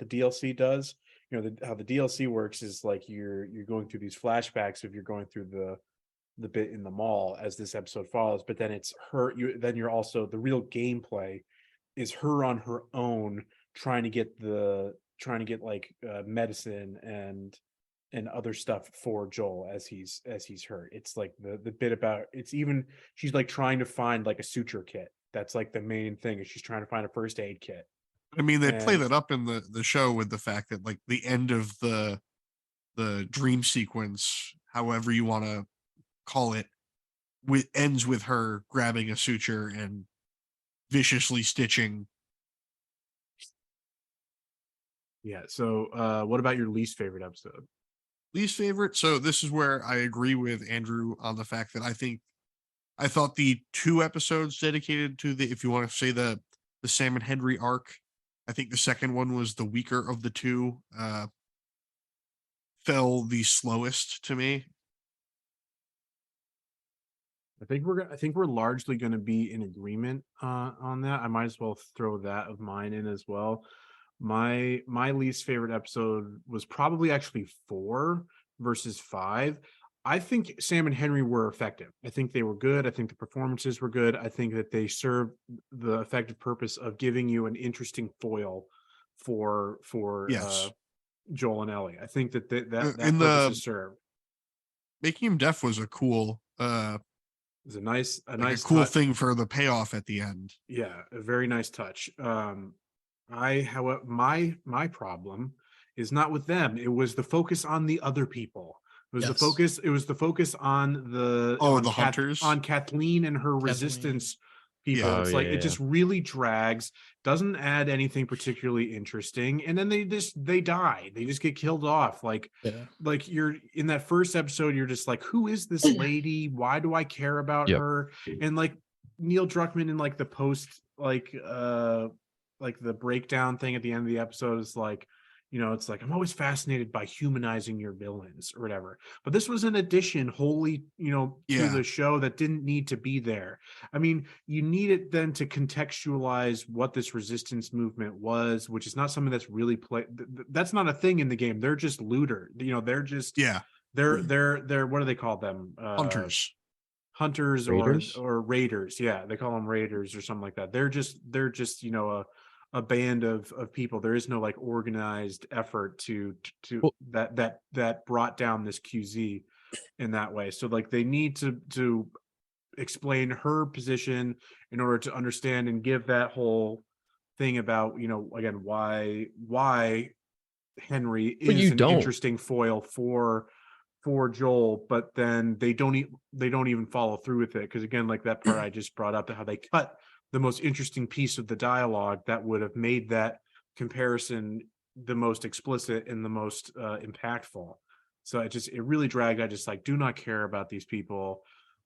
DLC does. How the DLC works is like you're going through these flashbacks if you're going through the bit in the mall as this episode follows, but then it's her. You're also, the real gameplay is her on her own trying to get medicine and other stuff for Joel as he's hurt. It's like the bit about, it's even, she's like trying to find like a suture kit. That's like the main thing, is she's trying to find a first aid kit. They play that up in the show with the fact that like the end of the dream sequence, however you want to call it, ends with her grabbing a suture and viciously stitching. Yeah. So what about your least favorite episode? Least favorite? So this is where I agree with Andrew on the fact that I thought the 2 episodes dedicated to if you want to say the Sam and Henry arc, I think the second one was the weaker of the 2. Fell the slowest to me. I think we're largely going to be in agreement on that. I might as well throw that of mine in as well. My least favorite episode was probably actually 4 versus 5. I think Sam and Henry were effective. I think they were good. I think the performances were good. I think that they served the effective purpose of giving you an interesting foil for yes. Joel and Ellie. I think that purpose is served. Making him deaf was a cool it's a nice cool thing for the payoff at the end. Yeah, a very nice touch. However, my problem is not with them. It was the focus on the other people. It was the focus. It was the focus on the hunters, on Kathleen and her resistance people. Yeah. It's it just really drags. Doesn't add anything particularly interesting, and then they die. They just get killed off. Like you're in that first episode, you're just like, who is this lady? Why do I care about her? And like Neil Druckmann in like the post like the breakdown thing at the end of the episode is like, it's like, I'm always fascinated by humanizing your villains or whatever. But this was an addition wholly, to the show that didn't need to be there. I mean, you need it then to contextualize what this resistance movement was, which is not something that's really that's not a thing in the game. They're just looter. They're just, they're what do they call them? Hunters. hunters Raiders? or raiders. Yeah, they call them raiders or something like that. They're just a band of people. There is no like organized effort to Well, that brought down this QZ in that way. So like they need to explain her position in order to understand and give that whole thing about, again, why Henry but is you an don't. interesting foil for Joel, but then they don't even follow through with it, because again, like that part I just brought up, how they cut the most interesting piece of the dialogue that would have made that comparison the most explicit and the most impactful. So it really dragged. I just like do not care about these people.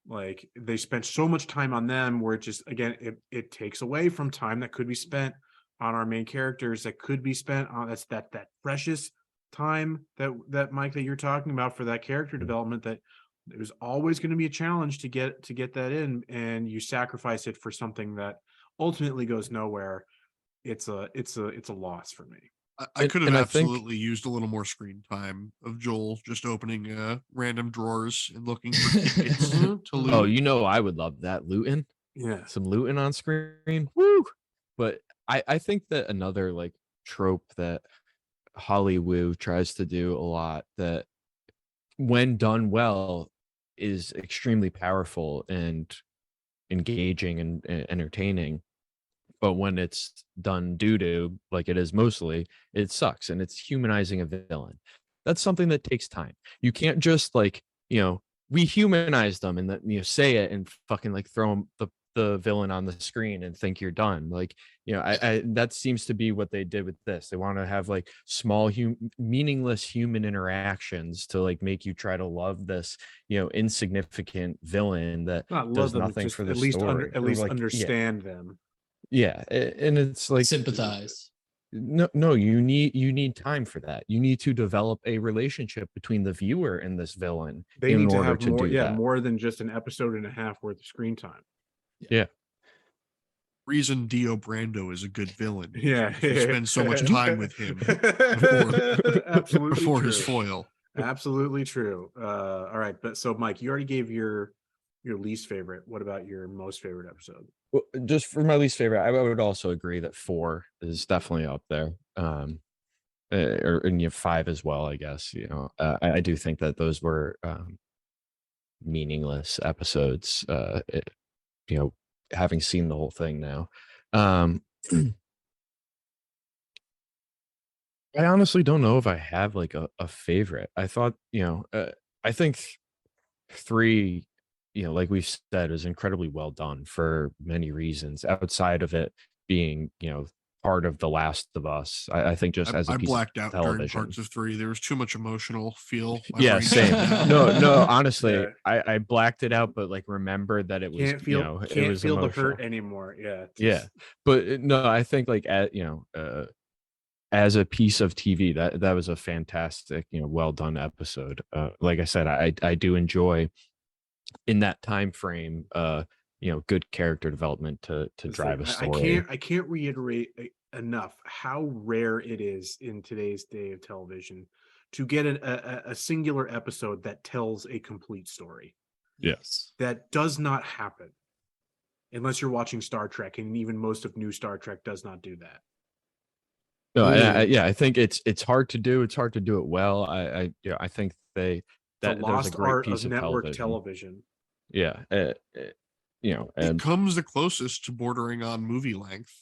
Like they spent so much time on them where it just, again, it takes away from time that could be spent on our main characters, that could be spent on that precious time that Mike, that you're talking about for that character development, that it was always going to be a challenge to get that in, and you sacrifice it for something that ultimately goes nowhere. It's a loss for me. I could have I think absolutely used a little more screen time of Joel just opening random drawers and looking for tickets to loot. Oh, I would love that looting. Yeah. Some looting on screen. Woo! But I think that another like trope that Hollywood tries to do a lot, that when done well is extremely powerful and engaging and entertaining, but when it's done doo-doo like it is mostly, it sucks, and it's humanizing a villain. That's something that takes time. You can't just like, we humanize them and that, say it and fucking like throw them the villain on the screen and think you're done. Like, I that seems to be what they did with this. They want to have like small meaningless human interactions to like make you try to love this, insignificant villain that Not does love them, nothing just for the at least story. at Or, least like, understand them. yeah, and it's like Sympathize. no, you need time for that. You need to develop a relationship between the viewer and this villain They in need to order have to more, do that. more than just an episode and a half worth of screen time. Yeah. Reason Dio Brando is a good villain. Yeah, You spend so much time with him absolutely before true. his foil. Absolutely true. All right, but so Mike, you already gave your least favorite. What about your most favorite episode? Well, just for my least favorite, I would also agree that 4 is definitely up there. And you have 5 as well, I guess. I do think that those were meaningless episodes. Having seen the whole thing now, I honestly don't know if I have like a favorite. I thought, I think 3, like we said, is incredibly well done for many reasons outside of it being, part of The Last of Us. I think just as a I piece blacked of out television. during parts of 3. There was too much emotional feel. My Yeah, brain same. shut down. No, honestly, Yeah. I blacked it out, but like remembered that it was, Can't feel it was the emotional. hurt anymore. Yeah. Yeah, but no, I think like as a piece of TV, that was a fantastic, well done episode. Like I said, I do enjoy in that time frame, good character development to drive a story. I can't reiterate enough how rare it is in today's day of television to get a singular episode that tells a complete story. Yes. That does not happen unless you're watching Star Trek, and even most of new Star Trek does not do that. No, I think it's hard to do. It's hard to do it well. I think that there's a great piece of network television. television. Yeah, It and comes the closest to bordering on movie length.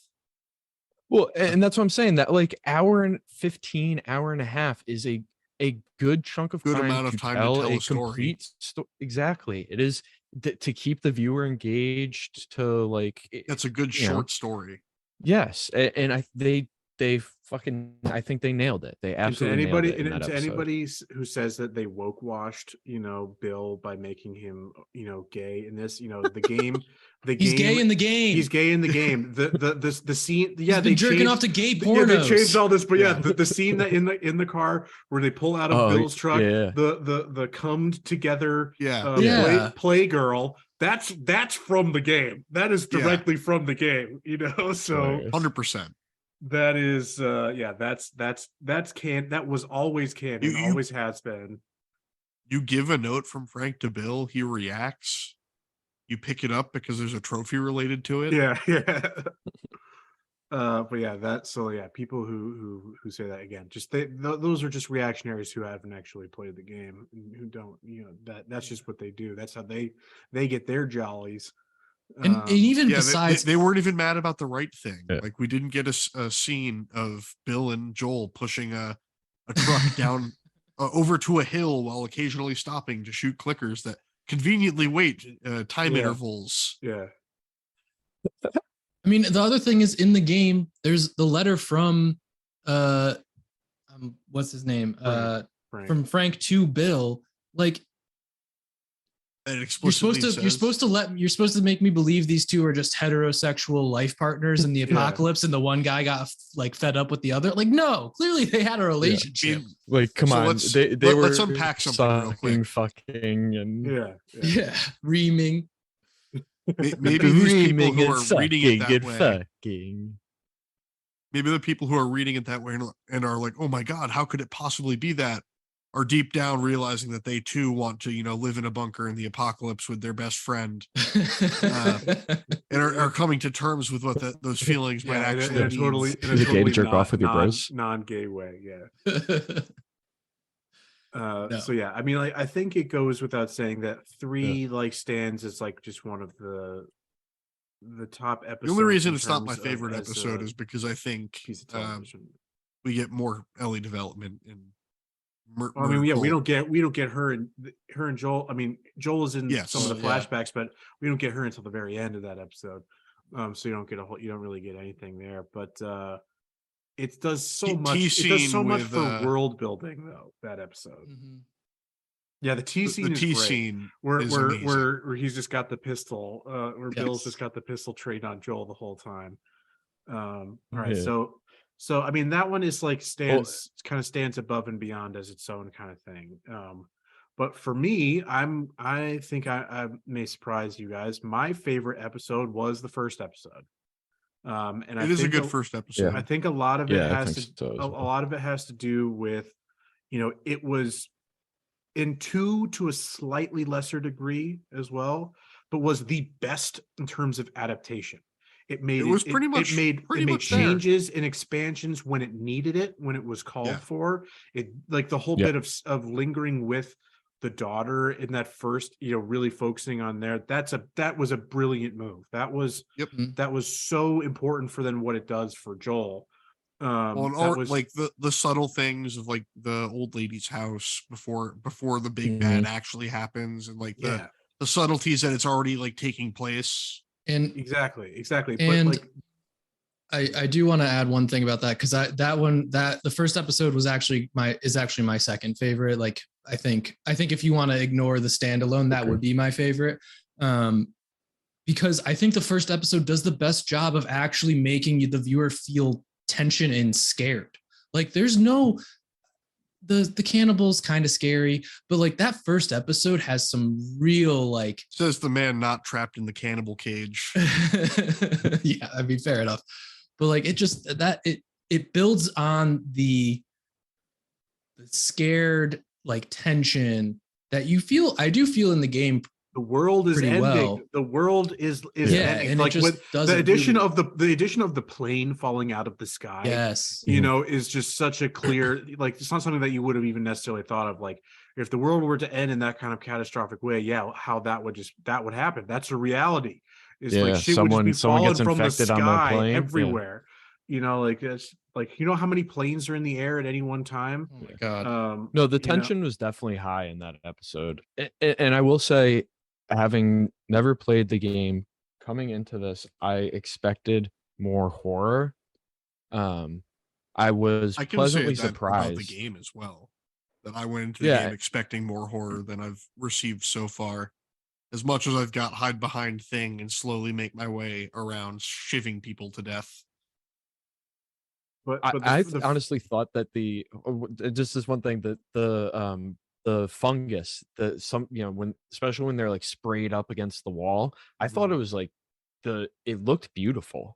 well, and that's what I'm saying. That like hour and 15, hour and a half is a good chunk of Good time amount of to time to tell tell a a story. complete story. Exactly, it is to keep the viewer engaged. To like, That's a good short story. Yes, and they fucking, I think they nailed it. They absolutely nailed it in that episode. Anybody who says that they woke washed, Bill by making him, gay in this, the game, He's gay in the game. He's gay in the game. The scene, yeah, He's been jerking off to gay pornos. Yeah, they changed all this, but yeah, the scene that in the car where they pull out of Bill's truck, the cummed together, play girl. That's from the game. That is directly from the game, so 100%. that is that's that was always canon, always has been. You give a note from Frank to Bill, he reacts. you pick it up because there's a trophy related to it. Yeah. But yeah, people who say that, again, just those are just reactionaries who haven't actually played the game and who don't, that's just what they do. That's how they get their jollies. And even besides, they weren't even mad about the right thing. Yeah. Like, we didn't get a scene of Bill and Joel pushing a truck down over to a hill while occasionally stopping to shoot clickers that conveniently wait time intervals. Yeah. I mean, the other thing is, in the game, there's the letter from what's his name? Frank. From Frank to Bill. Like, you're supposed to make me believe these two are just heterosexual life partners in the apocalypse, and the one guy got like fed up with the other. Like, no, clearly they had a relationship. Like, come on, let's unpack something real quick. Fucking, and Reaming. Maybe these people who are reading it that way. Fucking. Maybe the people who are reading it that way and are like, "Oh my God, how could it possibly be that?" are deep down realizing that they too want to, live in a bunker in the apocalypse with their best friend, and are coming to terms with what those feelings might actually mean. Totally jerk off with your bros, non-gay way. Yeah. No. So yeah, I mean, like, I think it goes without saying that 3 like stands as like just one of the top episodes. The only reason it's not my favorite episode is because I think we get more Ellie development in. We don't get her and Joel. I mean, Joel is in some of the flashbacks, but we don't get her until the very end of that episode. So you don't really get anything there. But it does so much. It does so much for world building, though. That episode. Mm-hmm. Yeah, the T scene is great. Where he's just got the pistol. Where Bill's just got the pistol trained on Joel the whole time. All right, So I mean, that one is like stands above and beyond as its own kind of thing. But for me, I think I may surprise you guys. My favorite episode was the first episode. And it is a good first episode. I think a lot of it has to do with, it was to a slightly lesser degree as well, but was the best in terms of adaptation. It made changes and expansions when it needed it, when it was called for. It, like, the whole bit of lingering with the daughter in that first, really focusing on there. That was a brilliant move. That was so important for then what it does for Joel. Like the subtle things of like the old lady's house before the big bad actually happens, and like the subtleties that it's already like taking place. And exactly. And but like, I do want to add one thing about that, because the first episode was actually my second favorite. Like, I think if you want to ignore the standalone, that would be my favorite. Because I think the first episode does the best job of actually making the viewer feel tension and scared. Like, there's no the cannibal's kind of scary, but like that first episode has some real, like, says the man not trapped in the cannibal cage. Yeah, I mean, fair enough. But like, it builds on the scared, like, tension that I do feel in the game. The world is ending. Well. The world is ending. And like, with the addition of the plane falling out of the sky. Yes, is just such a clear, like, it's not something that you would have even necessarily thought of. Like, if the world were to end in that kind of catastrophic way, how that would happen. That's a reality. Is like shit would just be falling from the sky everywhere. Like, it's like, how how many planes are in the air at any one time? Oh my God. No, the tension was definitely high in that episode, and I will say, having never played the game, coming into this, I expected more horror. I was pleasantly surprised about the game as well. That I went into the game expecting more horror than I've received so far. As much as I've got hide behind thing and slowly make my way around shivving people to death. But I honestly thought that just this one thing, that the fungus, especially when they're like sprayed up against the wall, I thought it was like it looked beautiful.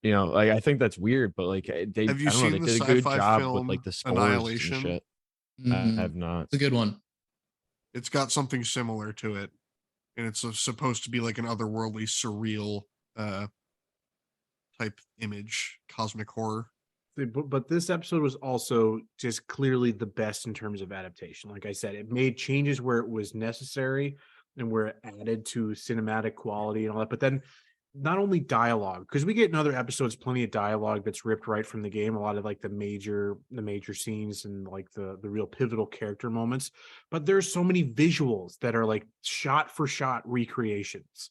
Like, I think that's weird, but like, they did a good job with like the spores Annihilation? And shit. I have not. It's a good one. It's got something similar to it. and it's supposed to be like an otherworldly, surreal type image, cosmic horror. But this episode was also just clearly the best in terms of adaptation. Like I said, it made changes where it was necessary and where it added to cinematic quality and all that. But then not only dialogue, because we get in other episodes plenty of dialogue that's ripped right from the game, a lot of like the major scenes and like the real pivotal character moments. But there's so many visuals that are like shot for shot recreations.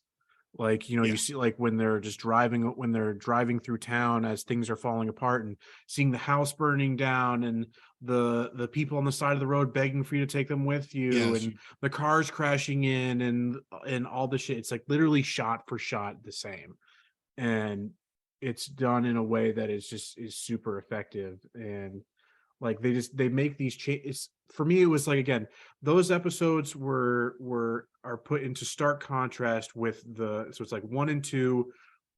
Like, you know, you see like when they're driving through town as things are falling apart and seeing the house burning down and the people on the side of the road begging for you to take them with you and the cars crashing in and all the shit. It's like literally shot for shot the same. And it's done in a way that is super effective. And like they make these changes. For me, it was like, again, those episodes are put into stark contrast with so it's like 1 and 2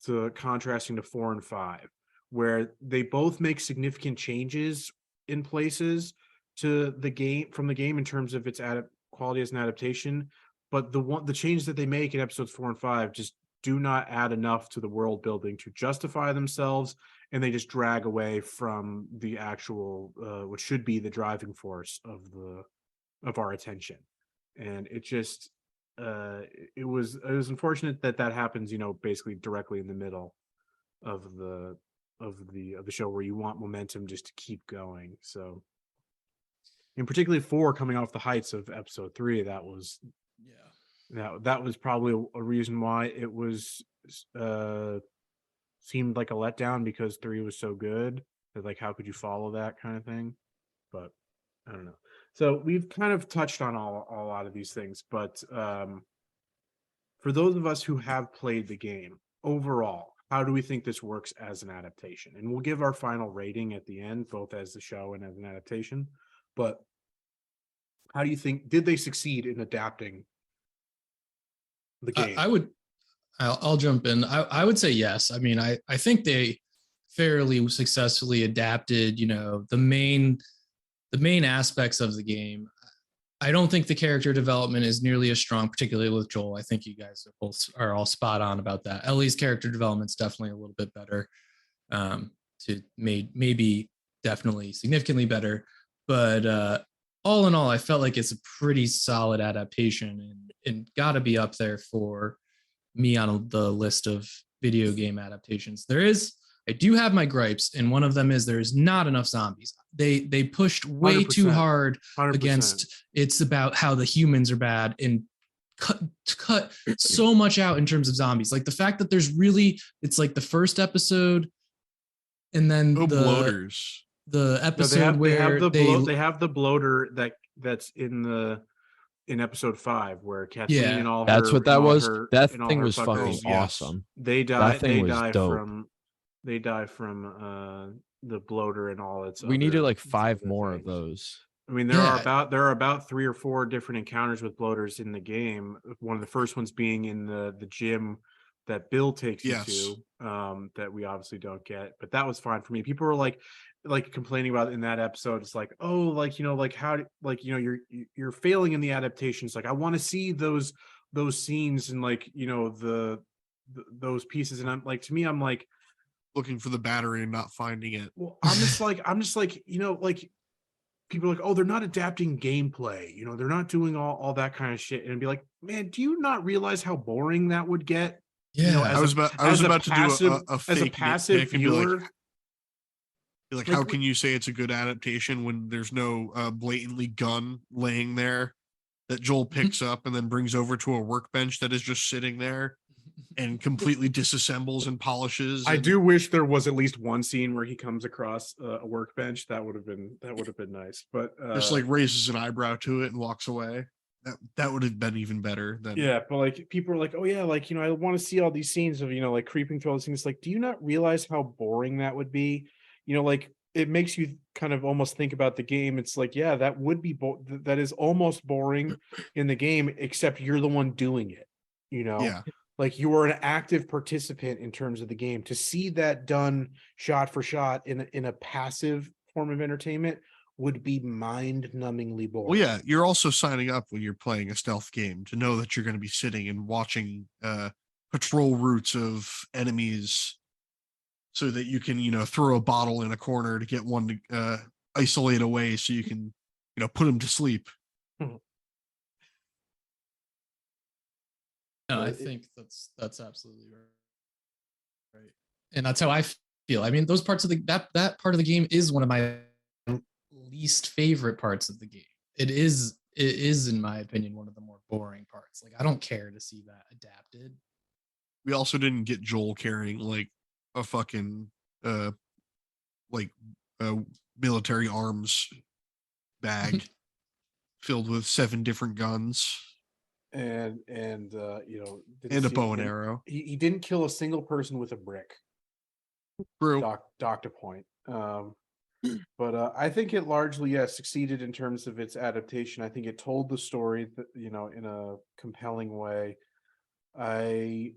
to contrasting to 4 and 5, where they both make significant changes in places to the game in terms of its quality as an adaptation. But the changes that they make in episodes 4 and 5 just do not add enough to the world building to justify themselves, and they just drag away from the actual what should be the driving force of our attention. And it just it was unfortunate that happens, you know, basically directly in the middle of the show, where you want momentum just to keep going. So, and particularly 4 coming off the heights of episode 3, that was that was probably a reason why it was seemed like a letdown, because 3 was so good that, like, how could you follow that kind of thing? But I don't know. So we've kind of touched on a lot of these things, but for those of us who have played the game overall, how do we think this works as an adaptation? And we'll give our final rating at the end, both as the show and as an adaptation. But how do you think, did they succeed in adapting the game? I'll jump in. I would say yes. I mean, I think they fairly successfully adapted, you know, the main aspects of the game. I don't think the character development is nearly as strong, particularly with Joel. I think you guys are all spot on about that. Ellie's character development's definitely a little bit better, maybe definitely significantly better. But all in all, I felt like it's a pretty solid adaptation and got to be up there for me on the list of video game adaptations. I do have my gripes, and one of them is there is not enough zombies. They pushed way 100%, too hard 100%. Against it's about how the humans are bad and cut so much out in terms of zombies. Like the fact that it's like the first episode and then bloaters. The episode they have the bloater that's in episode 5, where Kathleen and all that's her, what that was. That thing was fuckers, fucking awesome. They die. That thing was dope. They die from the bloater and all its. We needed like 5 more of those. I mean, there are about 3 or 4 different encounters with bloaters in the game. One of the first ones being in the gym that Bill takes you to, that we obviously don't get, but that was fine for me. People were like complaining about it in that episode. It's like, oh, like, you know, like how, like, you know, you're failing in the adaptations. Like, I want to see those scenes and, like, you know, those pieces. And I'm like, to me, I'm like looking for the battery and not finding it. Well, I'm just like, you know, like people are like, oh, they're not adapting gameplay. You know, they're not doing all that kind of shit. And I'd be like, man, do you not realize how boring that would get? Yeah, you know, I was about to do a fake, as a passive viewer. Like, how can you say it's a good adaptation when there's no blatantly gun laying there that Joel picks up and then brings over to a workbench that is just sitting there and completely disassembles and polishes? I do wish there was at least one scene where he comes across a workbench. That would have been nice. But just like raises an eyebrow to it and walks away. That would have been even better than. Yeah, but like people are like, oh yeah, like, you know, I want to see all these scenes of, you know, like creeping through all these things. Like, do you not realize how boring that would be? You know, like, it makes you kind of almost think about the game. It's like, yeah, that would be that is almost boring in the game, except you're the one doing it. You know, yeah, like you are an active participant in terms of the game. To see that done shot for shot in a passive form of entertainment would be mind-numbingly boring. Well, yeah, you're also signing up when you're playing a stealth game to know that you're going to be sitting and watching patrol routes of enemies so that you can, throw a bottle in a corner to get one to isolate away so you can, put them to sleep. No, I think that's absolutely right. And that's how I feel. I mean, those parts of that part of the game is one of my least favorite parts of the game. It is, in my opinion, one of the more boring parts. Like, I don't care to see that adapted. We also didn't get Joel carrying like a fucking military arms bag filled with 7 different guns and and a bow and arrow. He didn't kill a single person with a brick. True. Doctor point. But I think it largely succeeded in terms of its adaptation. I think it told the story that, in a compelling way. It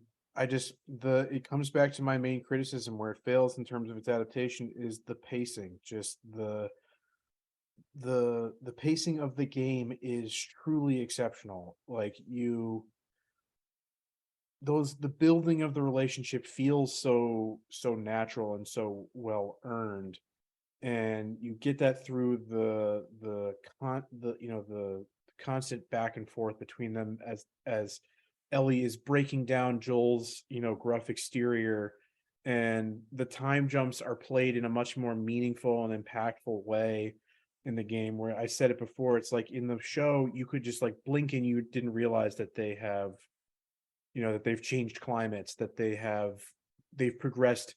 comes back to my main criticism where it fails in terms of its adaptation is the pacing. Just the pacing of the game is truly exceptional. Like the building of the relationship feels so natural and so well earned, and you get that through the constant back and forth between them as Ellie is breaking down Joel's gruff exterior, and the time jumps are played in a much more meaningful and impactful way in the game. Where I said it before, it's like in the show you could just like blink and you didn't realize that they have that they've changed climates, that they've progressed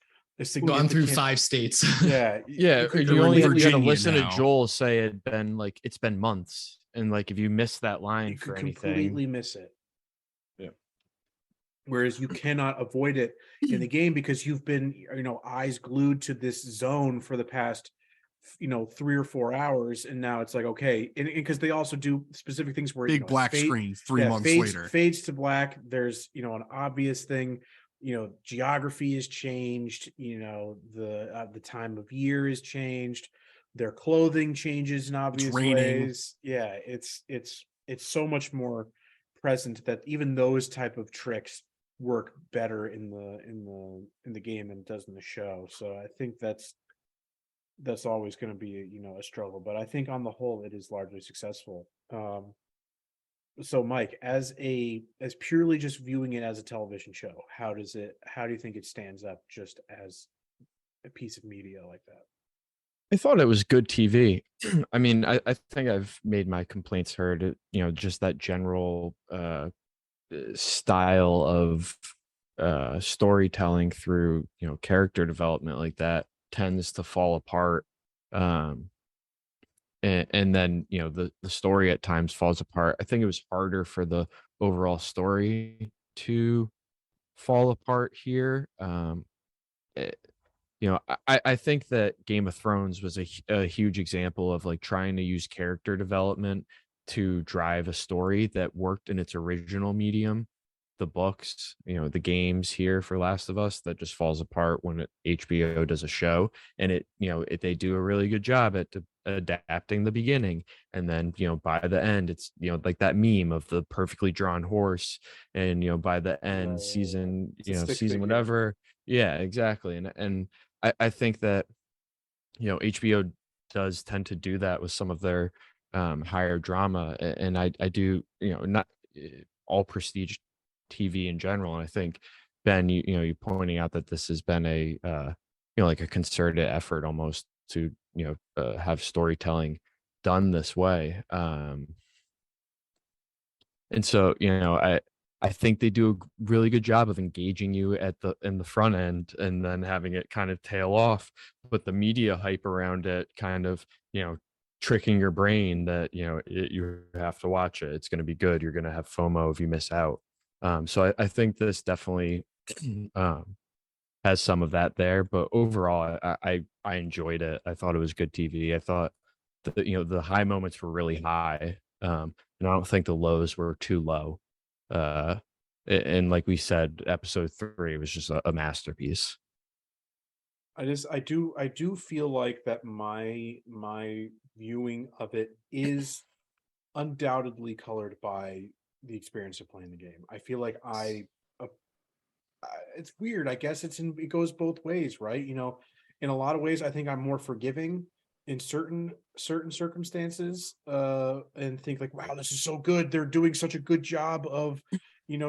Gone through 5 states. Yeah. Yeah, could you only Virginia got to listen now. to Joel say it's been months, and like if you miss that line you for could anything, completely miss it. Yeah. Whereas you cannot avoid it in the game because you've been eyes glued to this zone for the past 3 or 4 hours, and now it's like, okay, and because they also do specific things where Big black screen 3 months later fades to black. There's an obvious thing, geography is changed, the time of year is changed, their clothing changes in obvious ways. Yeah, it's so much more present that even those type of tricks work better in the game than it does in the show. So I think that's always going to be a struggle, but I think on the whole it is largely successful. So Mike, as purely just viewing it as a television show, how do you think it stands up just as a piece of media like that? I thought it was good TV. I mean, I think I've made my complaints heard. Just that general style of storytelling through character development like that tends to fall apart. And then the story at times falls apart. I think it was harder for the overall story to fall apart here. I think that Game of Thrones was a huge example of like trying to use character development to drive a story that worked in its original medium, the books, the games here for Last of Us, that just falls apart when HBO does a show, and they do a really good job at adapting the beginning, and then by the end it's like that meme of the perfectly drawn horse, and by the end season season whatever. Yeah, exactly. And I think that HBO does tend to do that with some of their higher drama, and I do not all prestige TV in general. And I think, Ben, you pointing out that this has been a like a concerted effort almost to have storytelling done this way. And so I think they do a really good job of engaging you in the front end and then having it kind of tail off, but the media hype around it kind of tricking your brain that you have to watch it. It's going to be good. You're going to have FOMO if you miss out. So I think this definitely has some of that there, but overall, I enjoyed it. I thought it was good TV. I thought that the high moments were really high, and I don't think the lows were too low. And like we said, episode 3 was just a masterpiece. I do feel like that my viewing of it is undoubtedly colored by the experience of playing the game. I feel like it's weird. I guess it goes both ways, right? In a lot of ways, I think I'm more forgiving in certain circumstances, and think like, wow, this is so good. They're doing such a good job of,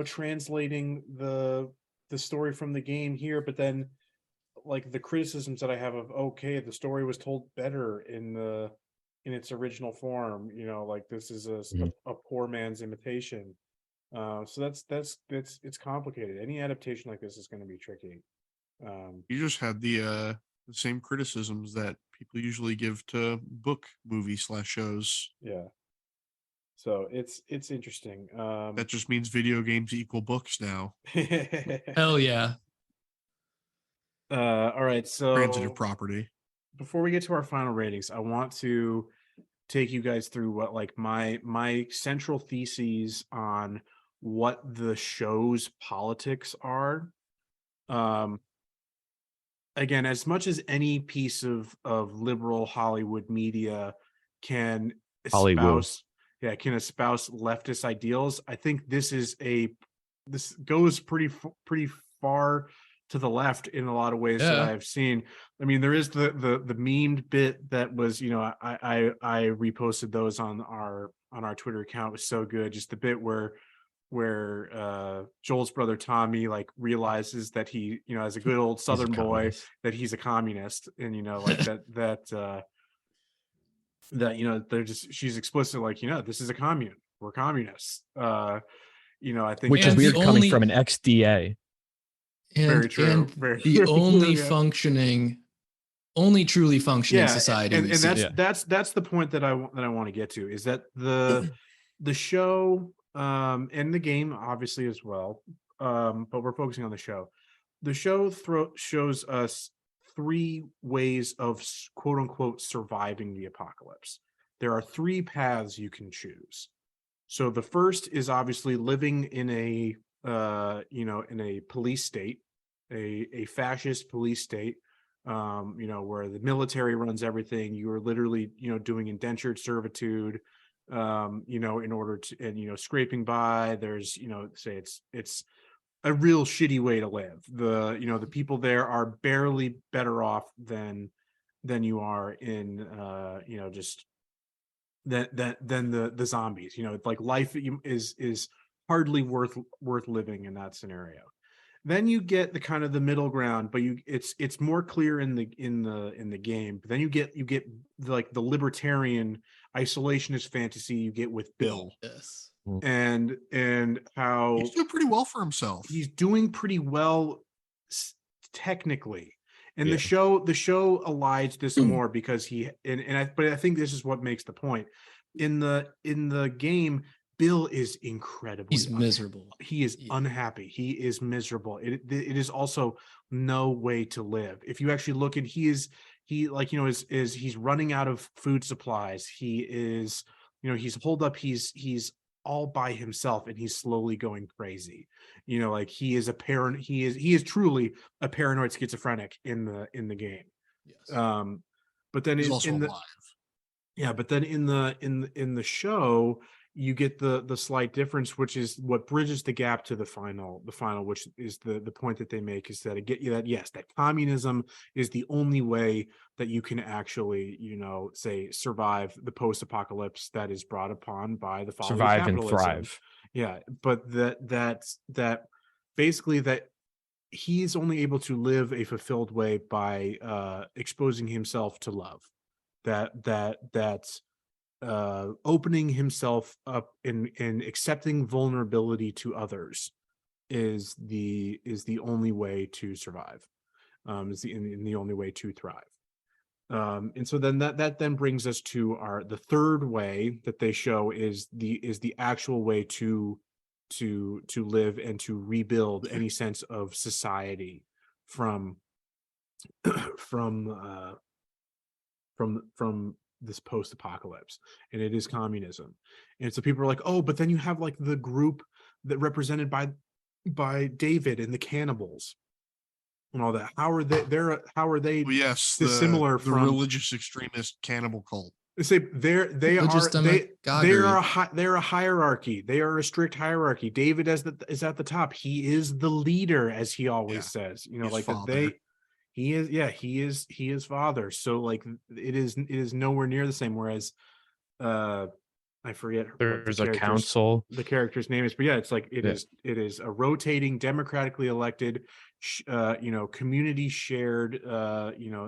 translating the story from the game here. But then, like the criticisms that I have of, okay, the story was told better in its original form. Like this is a poor man's imitation. So that's it's complicated. Any adaptation like this is going to be tricky. You just had the same criticisms that people usually give to book movie / shows. Yeah. So it's interesting. That just means video games equal books now. Hell yeah. All right. So Transitive property. Before we get to our final ratings, I want to take you guys through what like my central theses on what the show's politics are. Again, as much as any piece of liberal Hollywood media can espouse leftist ideals, I think this goes pretty far to the left in a lot of ways that I've seen. I mean, there is the memed bit that was, I reposted those on our Twitter account. It was so good. Just the bit where Joel's brother Tommy like realizes that he, as a good old Southern boy, that he's a communist, and like that they're just, she's explicit like, this is a commune. We're communists. I think, which is weird coming from an XDA. Very true. And the only only truly functioning society. And that's the point that I want to get to, is that the show, and the game obviously as well, but we're focusing on the show. The show shows us 3 ways of quote unquote surviving the apocalypse. There are 3 paths you can choose. So the first is obviously living in a in a police state, a fascist police state, where the military runs everything. You are literally, doing indentured servitude, in order to, and, scraping by. There's, say it's a real shitty way to live. The people there are barely better off than you are in, just than the zombies. Like life is hardly worth living in that scenario. Then you get the kind of the middle ground, but it's more clear in the game. But then you get like the libertarian isolationist fantasy you get with Bill. Yes. And how he's doing pretty well for himself. He's doing pretty well technically. And the show elides this more because but I think this is what makes the point. In the game, Bill is incredible. He's miserable. He is unhappy. He is miserable. It is also no way to live. If you actually look at, he's running out of food supplies. He is, he's holed up. He's all by himself, and he's slowly going crazy. Like he is truly a paranoid schizophrenic in the game. Yes. But then he's also alive. Yeah, but then in the show, you get the slight difference, which is what bridges the gap to the final, which is the point that they make, is that that communism is the only way that you can actually, say, survive the post-apocalypse that is brought upon by the folly of capitalism. And thrive. Yeah, but that basically that he's only able to live a fulfilled way by exposing himself to love. That's opening himself up and accepting vulnerability to others is the only way to survive, is the only way to thrive. And so then that then brings us to the third way that they show is the actual way to live and to rebuild any sense of society from this post-apocalypse, and it is communism. And so people are like, oh, but then you have like the group that represented by David and the cannibals and all that. How are they Well, yes, similar the from religious extremist cannibal cult? Say they are demagoguery. they're a hierarchy. They are a strict hierarchy. David is at the top. He is the leader, as he always says. You know, He's like father. he is father. So like it is nowhere near the same. Whereas I forget There's a council. The character's name is, but yeah, it's like it is a rotating, democratically elected, community shared.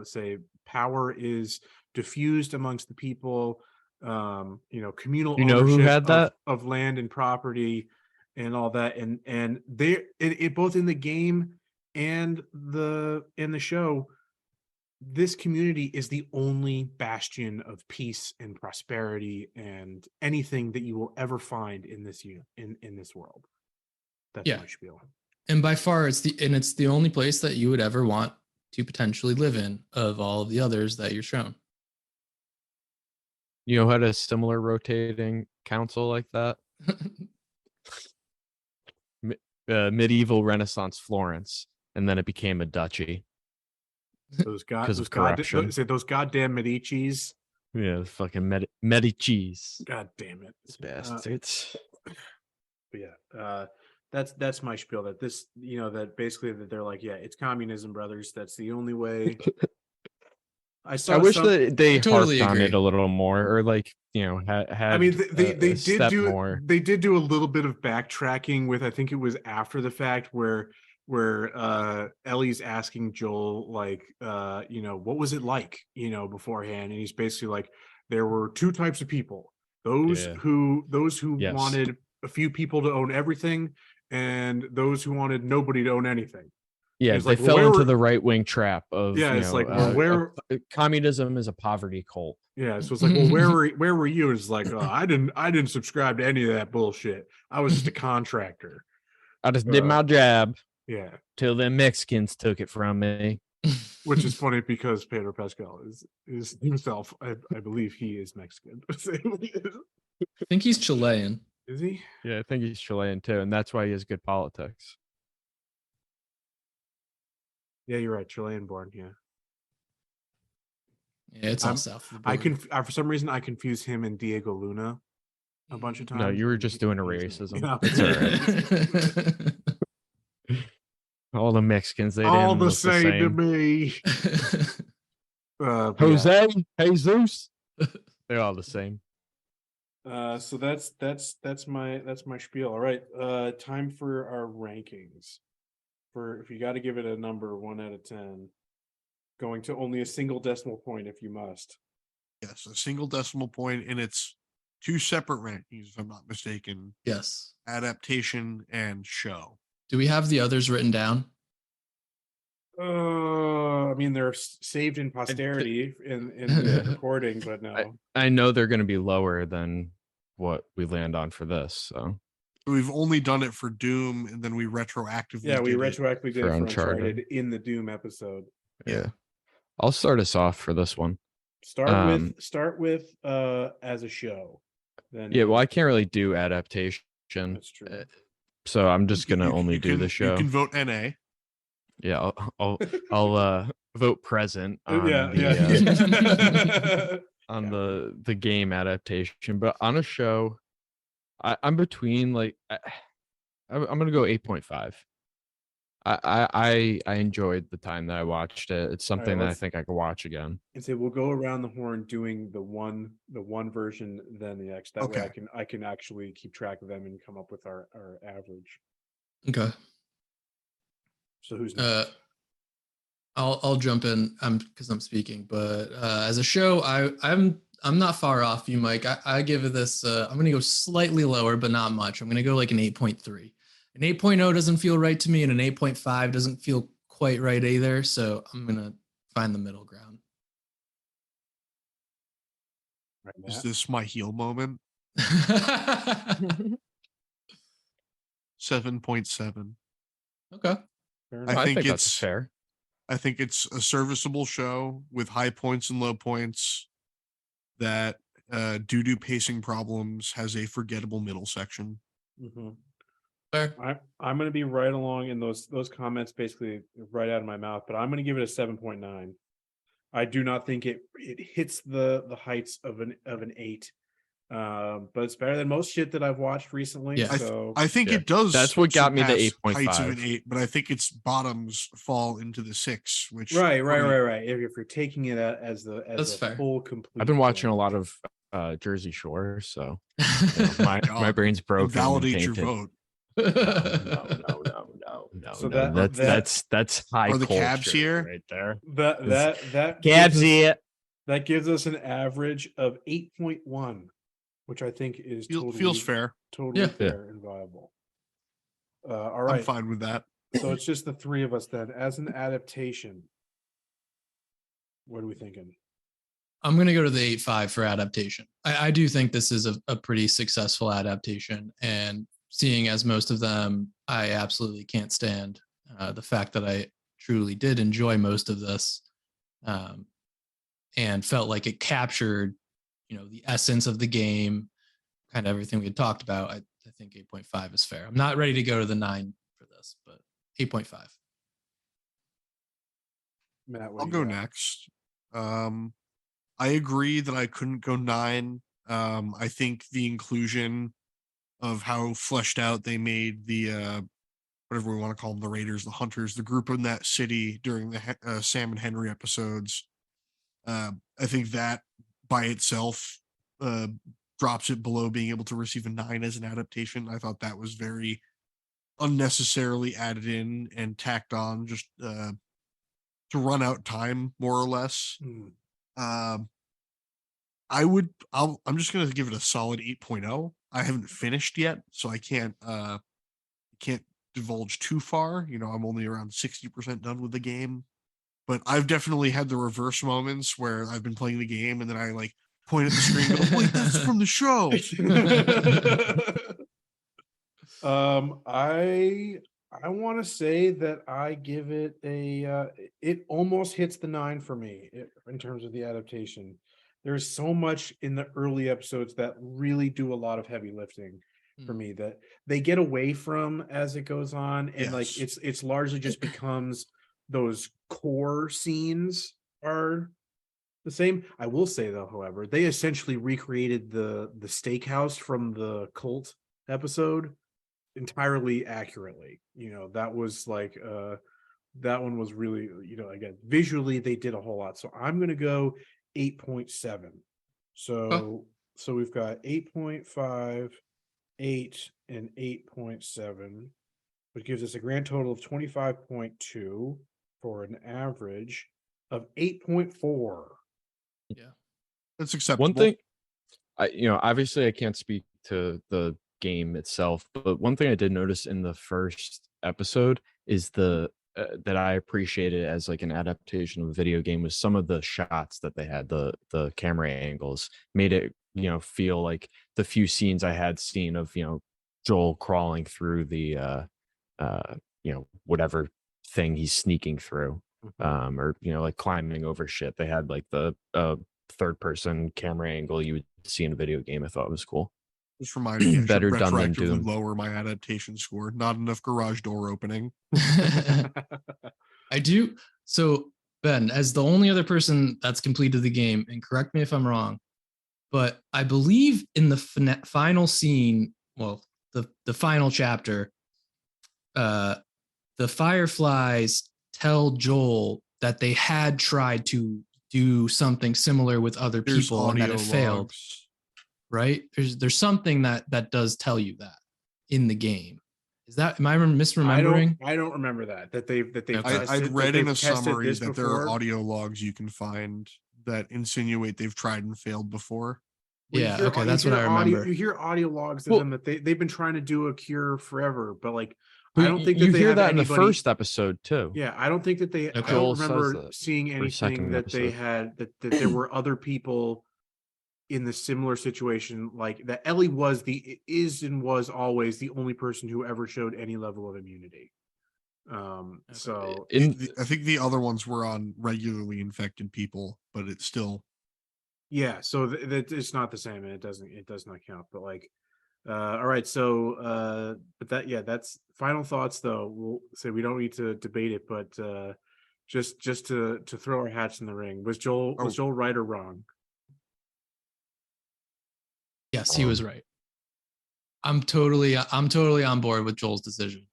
Say power is diffused amongst the people. Communal Who ownership had that? of land and property, and all that, and it both in the game and the show. This community is the only bastion of peace and prosperity and anything that you will ever find in this in this world. That's my spiel. And by far it's the only place that you would ever want to potentially live in of all of the others that you're shown. You know, had a similar rotating council like that. Medieval Renaissance Florence, and then it became a duchy. Those goddamn Medicis. Yeah, fucking Medicis. God damn it, bastards. But yeah, that's my spiel. That this, that basically that they're like, yeah, it's communism, brothers. That's the only way. I wish that they harped on it a little more, or like had. I mean, they did do a little bit of backtracking with, I think it was after the fact where Ellie's asking Joel, like, what was it like, beforehand, and he's basically like, there were two types of people: those who wanted a few people to own everything, and those who wanted nobody to own anything. Yeah, they fell into the right-wing trap of communism is a poverty cult. Yeah, so it's like, well, where were you? It's like, oh, I didn't subscribe to any of that bullshit. I was just a contractor. I just did my job. Yeah. Till the Mexicans took it from me. Which is funny because Pedro Pascal is himself. I believe he is Mexican. I think he's Chilean. Is he? Yeah, I think he's Chilean too, and that's why he has good politics. Yeah, you're right. Chilean born. Yeah. Yeah, it's all south of the border. For some reason I confuse him and Diego Luna a bunch of times. No, you were just doing a racism. Yeah. It's all right. All the Mexicans, they all didn't the look same to me. Jose, Jesus, they're all the same. So that's my spiel. All right. Time for our rankings. If you got to give it a number 1 out of 10, going to only a single decimal point if you must. Yes, a single decimal point, and it's 2 separate rankings, if I'm not mistaken. Yes. Adaptation and show. Do we have the others written down? I mean, they're saved in posterity in the recording, but no. I know they're going to be lower than what we land on for this, so. We've only done it for Doom, and then we retroactively did it for Uncharted in the Doom episode. Yeah. I'll start us off for this one. Start with as a show. Then well, I can't really do adaptation. That's true. So I'm just gonna only do the show. You can vote NA. Yeah, I'll vote present on the game adaptation, but on a show, I'm between like I'm gonna go 8.5. I enjoyed the time that I watched it. It's something that I think I could watch again. And say we'll go around the horn doing the one version, then the X. That way I can actually keep track of them and come up with our average. Okay. So who's next? I'll jump in because I'm speaking, but as a show, I'm not far off you, Mike. I give this I'm going to go slightly lower, but not much. I'm going to go like an 8.3. An 8.0 doesn't feel right to me, and an 8.5 doesn't feel quite right either. So I'm going to find the middle ground. Is this my heel moment? 7.7. Okay. I think that's fair. I think it's a serviceable show with high points and low points that, due to pacing problems, has a forgettable middle section. Mm-hmm. I'm going to be right along in those comments, basically right out of my mouth, but I'm going to give it a 7.9. I do not think it hits the heights of an 8. But it's better than most shit that I've watched recently. Yeah. So I think Yeah. it does. That's what got me the surpass heights of an 8.5. 8, but I think its bottoms fall into the 6, which right. If you're taking it as That's a fair. full complete, I've been watching a thing. lot of Jersey Shore, so my God, brain's broken. And invalidate your tainted. vote. No. So That's high Are the culture cabs here? right there. that Cabs here. That gives us an average of 8.1, which I think is Feels fair. totally Yeah. fair and viable. All I'm right, fine with that. so it's just the three of us then. As an adaptation, what are we thinking? I'm going to go to the 8.5 for adaptation. I do think this is a pretty successful adaptation. And seeing as most of them, I absolutely can't stand the fact that I truly did enjoy most of this and felt like it captured, the essence of the game, kind of everything we had talked about. I think 8.5 is fair. I'm not ready to go to the 9 for this, but 8.5. Matt, what I'll do go you got? next. I agree that I couldn't go 9. I think the inclusion of how fleshed out they made the whatever we want to call them, the Raiders, the Hunters, the group in that city during the Sam and Henry episodes. I think that by itself drops it below being able to receive a 9 as an adaptation. I thought that was very unnecessarily added in and tacked on just to run out time, more or less. I'm just gonna give it a solid 8.0. I haven't finished yet, so I can't divulge too far. I'm only around 60% done with the game. But I've definitely had the reverse moments where I've been playing the game and then I like point at the screen and go, wait, that's from the show. I want to say that I give it it almost hits the 9 for me in terms of the adaptation. There's so much in the early episodes that really do a lot of heavy lifting for me that they get away from as it goes on, and like it's largely just becomes those core scenes are the same. I will say though, however, they essentially recreated the steakhouse from the cult episode entirely accurately. That was like that one was really, again, visually they did a whole lot. So I'm gonna go 8.7. So we've got 8.5, 8, and 8.7, which gives us a grand total of 25.2 for an average of 8.4. Yeah. That's acceptable. One thing, obviously I can't speak to the game itself, but one thing I did notice in the first episode is that I appreciated as like an adaptation of a video game was some of the shots that they had, the camera angles made it, feel like the few scenes I had seen of, Joel crawling through the whatever thing he's sneaking through, or like climbing over shit. They had like the third person camera angle you would see in a video game. I thought it was cool. Just reminding me, I should Better done than retroactively Doom. lower my adaptation score. Not enough garage door opening. I do. So Ben, as the only other person that's completed the game, and correct me if I'm wrong, but I believe in the final scene, well, the final chapter, the Fireflies tell Joel that they had tried to do something similar with other people and that it failed. Right? There's something that does tell you that in the game. Am I misremembering? I don't remember that they've Okay. I'd read in a summary that there are before. audio logs you can find that insinuate they've tried and failed before. Yeah, okay, that's what I remember. You hear audio logs of them that they've been trying to do a cure forever, but like But I don't think that you they hear have that in the anybody, first episode too. Yeah, I don't think that they. Okay. I don't Joel says remember that seeing for anything second that they episode. had that there were other people in the similar situation, like that. Ellie was always the only person who ever showed any level of immunity. So I think the other ones were on regularly infected people, but it's still. Yeah, so that it's not the same, and it does not count. But like, all right, so but that's final thoughts though. We'll say we don't need to debate it, but just to throw our hats in the ring. Was Joel right or wrong? Yes, he was right. I'm totally on board with Joel's decision.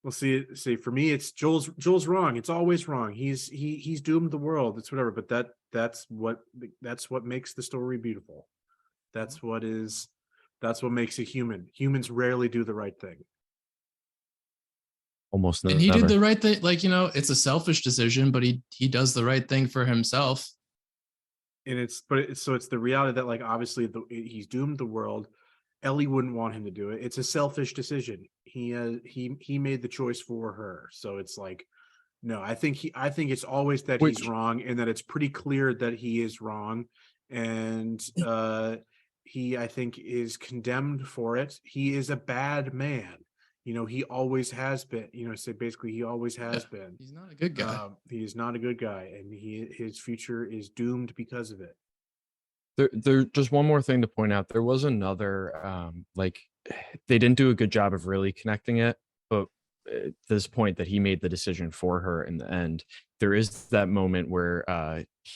Well, see, for me, it's Joel's wrong. It's always wrong. He's doomed the world. It's whatever. But that's what makes the story beautiful. That's what makes it human. Humans rarely do the right thing. Almost never. And he did the right thing. Like, it's a selfish decision, but he does the right thing for himself. And it's the reality that, like, obviously he's doomed the world. Ellie wouldn't want him to do it. It's a selfish decision. He made the choice for her. So it's like, no, I think it's always that he's wrong, and that it's pretty clear that he is wrong. And he, I think, is condemned for it. He is a bad man. He always has been. So basically, he always has been. He's not a good guy. He is not a good guy, and his future is doomed because of it. There just one more thing to point out. There was another they didn't do a good job of really connecting it, but at this point that he made the decision for her in the end, there is that moment where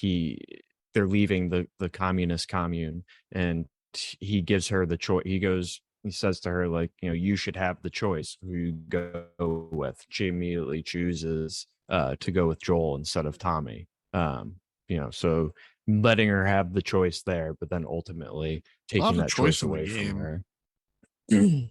they're leaving the communist commune, and he gives her the choice. He says to her, like, you should have the choice who you go with. She immediately chooses to go with Joel instead of Tommy. So letting her have the choice there, but then ultimately taking that choice away from her. I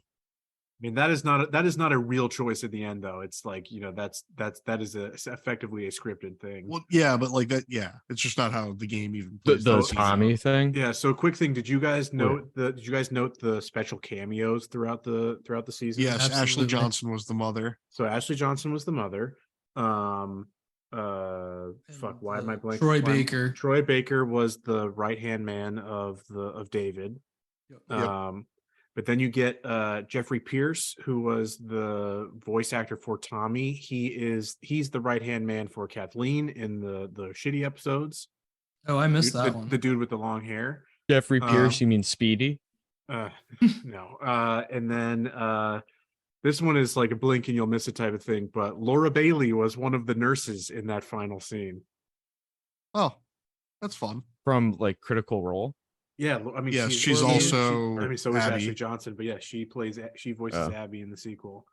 mean, that is not a real choice at the end, though. It's like, that is effectively a scripted thing. Well, yeah, but like that, yeah, it's just not how the game even plays. The Tommy thing. Yeah. So, quick thing: did you guys note the special cameos throughout the season? Yes, absolutely. Ashley Johnson was the mother. So Ashley Johnson was the mother. Why am I blanking? Troy Baker was the right-hand man of David. Yep. But then you get Jeffrey Pierce, who was the voice actor for Tommy. He's the right-hand man for Kathleen in the shitty episodes. Oh, I missed that one. The dude with the long hair. Jeffrey Pierce, you mean Speedy? No. And then this one is like a blink and you'll miss it type of thing. But Laura Bailey was one of the nurses in that final scene. Oh, that's fun. From like Critical Role. Yeah, I mean, yes, she's also. So is Abby. Ashley Johnson, but yeah, she voices Abby in the sequel.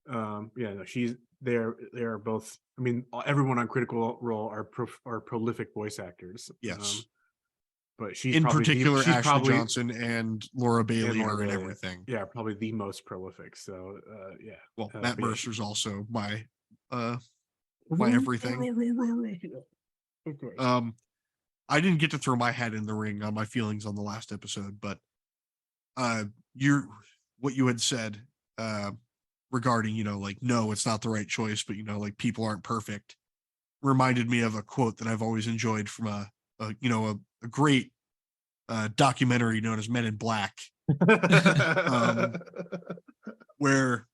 They're both. I mean, everyone on Critical Role are prolific voice actors. Yes, but she's in particular Ashley Johnson and Laura Bailey are in everything. Yeah, probably the most prolific. So yeah. Well, Matt Mercer's also my everything. Okay. I didn't get to throw my hat in the ring on my feelings on the last episode, but what you had said regarding, like, no, it's not the right choice, but like people aren't perfect, reminded me of a quote that I've always enjoyed from a great documentary known as Men in Black, where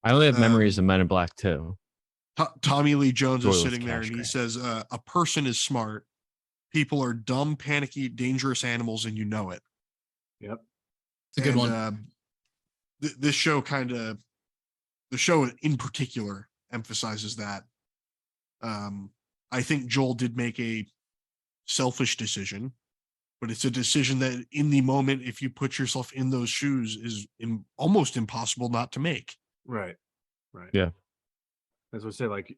I only have memories of Men in Black too. Tommy Lee Jones is sitting there and he says, a person is smart. People are dumb, panicky, dangerous animals, and you know it. Yep. It's a good one. The show in particular emphasizes that. I think Joel did make a selfish decision, but it's a decision that in the moment, if you put yourself in those shoes, is almost impossible not to make. Right. Yeah. As I say, like,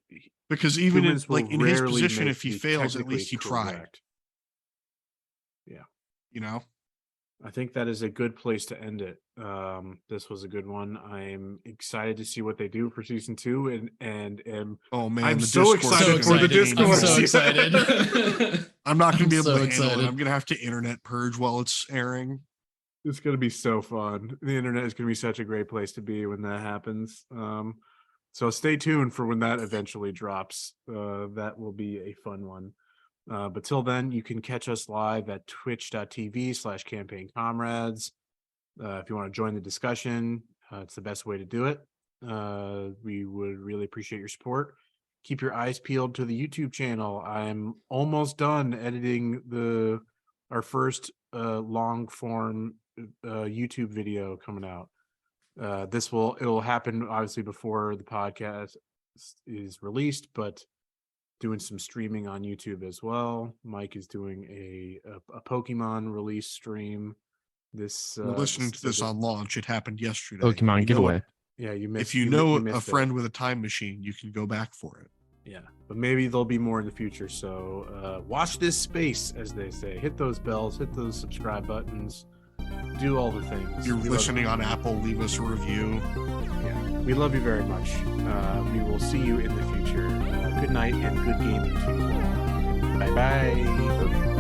because even in his position, if he fails, at least he tried. Yeah. I think that is a good place to end it. This was a good one. I'm excited to see what they do for season 2, and oh man, I'm so excited for the Discord. I'm so excited. I'm not going to be able to handle it. I'm going to have to internet purge while it's airing. It's going to be so fun. The internet is going to be such a great place to be when that happens. So stay tuned for when that eventually drops. That will be a fun one. But till then, you can catch us live at twitch.tv/campaign comrades. If you want to join the discussion, it's the best way to do it. We would really appreciate your support. Keep your eyes peeled to the YouTube channel. I'm almost done editing our first long form YouTube video coming out. It'll happen obviously before the podcast is released, but doing some streaming on YouTube as well. Mike is doing a Pokemon release stream. You're listening to this on launch. It happened yesterday. Pokemon giveaway. Yeah, you missed. If you know a friend with a time machine, you can go back for it. Yeah, but maybe there'll be more in the future. So watch this space, as they say. Hit those bells, hit those subscribe buttons, do all the things. If you're listening on Apple, leave us a review. Yeah, we love you very much. We will see you in the future. Good night and good gaming to you. Bye bye.